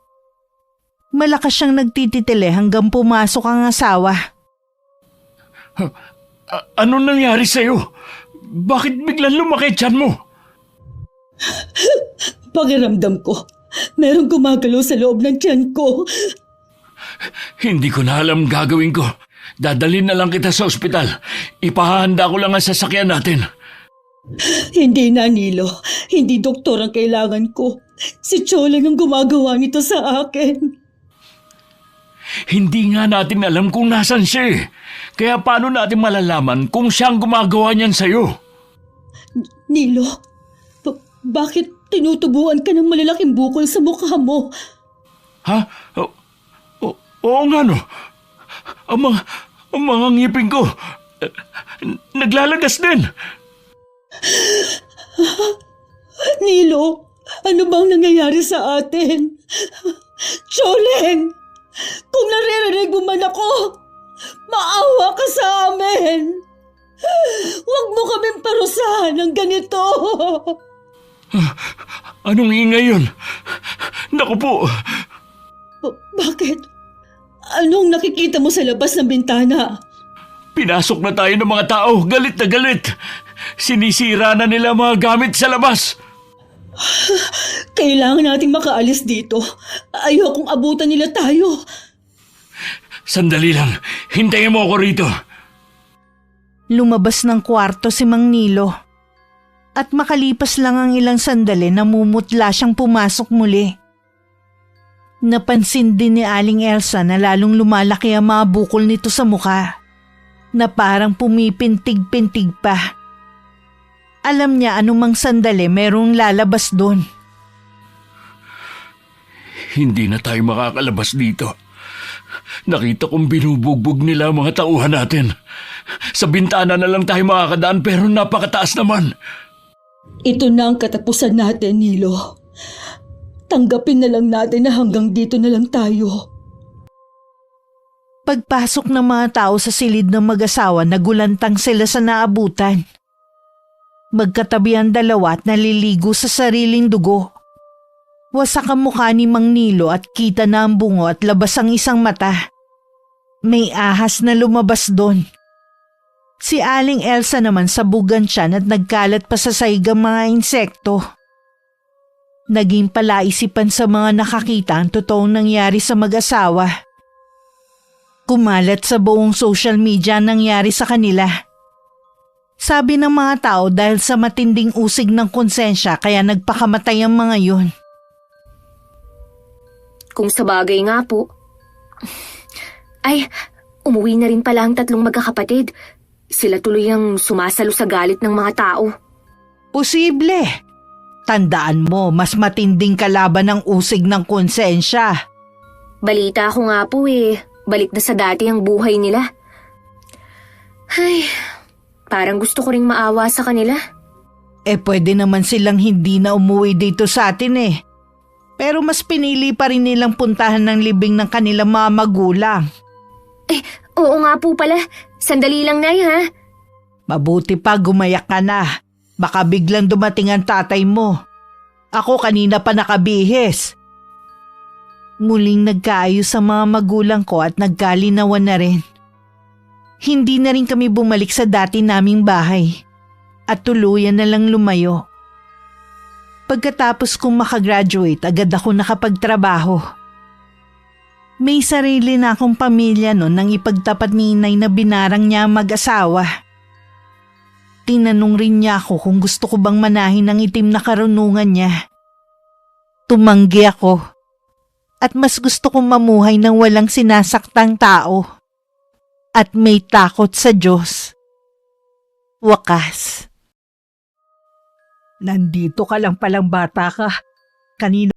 Malakas siyang nagtititili hanggang pumasok ang asawa. Ano nangyari sa'yo? Bakit biglang lumaki tiyan mo? Pakiramdam ko, merong gumagalaw sa loob ng tiyan ko. Hindi ko na alam gagawin ko. Dadalhin na lang kita sa ospital. Ipahahanda ko lang ang sasakyan natin. Hindi na, Nilo. Hindi doktor ang kailangan ko. Si Choleng ang gumagawa nito sa akin. Hindi nga natin alam kung nasan siya eh. Kaya paano natin malalaman kung siya ang gumagawa niyan sa'yo? Nilo, bakit tinutubuan ka ng malalaking bukol sa mukha mo? Ha? Oo nga no. Ang mga ngipin ko, naglalagas din. Nilo, ano bang nangyayari sa atin? Choleng! Kung naririnig mo man ako, maawa ka sa amin! Huwag mo kaming parusahan ng ganito! Anong ingay yun? Naku po! Bakit? Anong nakikita mo sa labas ng bintana? Pinasok na tayo ng mga tao, galit na galit. Sinisira na nila mga gamit sa labas. Kailangan nating makaalis dito. Ayokong abutan nila tayo. Sandali lang, hintayin mo ako rito. Lumabas ng kwarto si Mang Nilo. At makalipas lang ang ilang sandali, namumutla siyang pumasok muli. Napansin din ni Aling Elsa na lalong lumalaki ang mga bukol nito sa mukha, na parang pumipintig-pintig pa. Alam niya anumang sandali merong lalabas doon. Hindi na tayo makakalabas dito. Nakita kong binubugbog nila ang mga tauhan natin. Sa bintana na lang tayo makakadaan pero napakataas naman. Ito na ang katapusan natin, Nilo. Tanggapin na lang natin na hanggang dito na lang tayo. Pagpasok ng mga tao sa silid ng mag-asawa, nagulantang sila sa naabutan. Magkatabi ang dalawa at naliligo sa sariling dugo. Wasak ang mukha ni Mang Nilo at kita na ang bungo at labas ang isang mata. May ahas na lumabas doon. Si Aling Elsa naman sabugan siya at nagkalat pa sa saigang mga insekto. Naging palaisipan sa mga nakakita ang totoong nangyari sa mag-asawa. Kumalat sa buong social media ang nangyari sa kanila. Sabi ng mga tao dahil sa matinding usig ng konsensya kaya nagpakamatay ang mga yun. Kung sa bagay nga po. Ay, umuwi na rin pala ang tatlong magkakapatid. Sila tuloy ang sumasalo sa galit ng mga tao. Posible. Tandaan mo, mas matinding kalaban ng usig ng konsensya. Balita ko nga po balik na sa dati ang buhay nila. Ay, parang gusto ko ring maawa sa kanila. Pwede naman silang hindi na umuwi dito sa atin eh. Pero mas pinili pa rin nilang puntahan ng libing ng kanilang mga magulang. Oo nga po pala. Sandali lang, Nay, ha? Mabuti pa gumayak ka na. Baka biglang dumating ang tatay mo. Ako kanina pa nakabihis. Muling nagkaayos sa mga magulang ko at nagkalinawan na rin. Hindi na rin kami bumalik sa dati naming bahay at tuluyan na lang lumayo. Pagkatapos kong makagraduate, agad ako nakapagtrabaho. May sarili na akong pamilya noon nang ipagtapat ni inay na binarang niya ang mag-asawa. Tinanong rin niya ako kung gusto ko bang manahin ang itim na karunungan niya. Tumanggi ako at mas gusto kong mamuhay ng walang sinasaktang tao at may takot sa Diyos. Wakas. Nandito ka lang palang bata ka. Kanina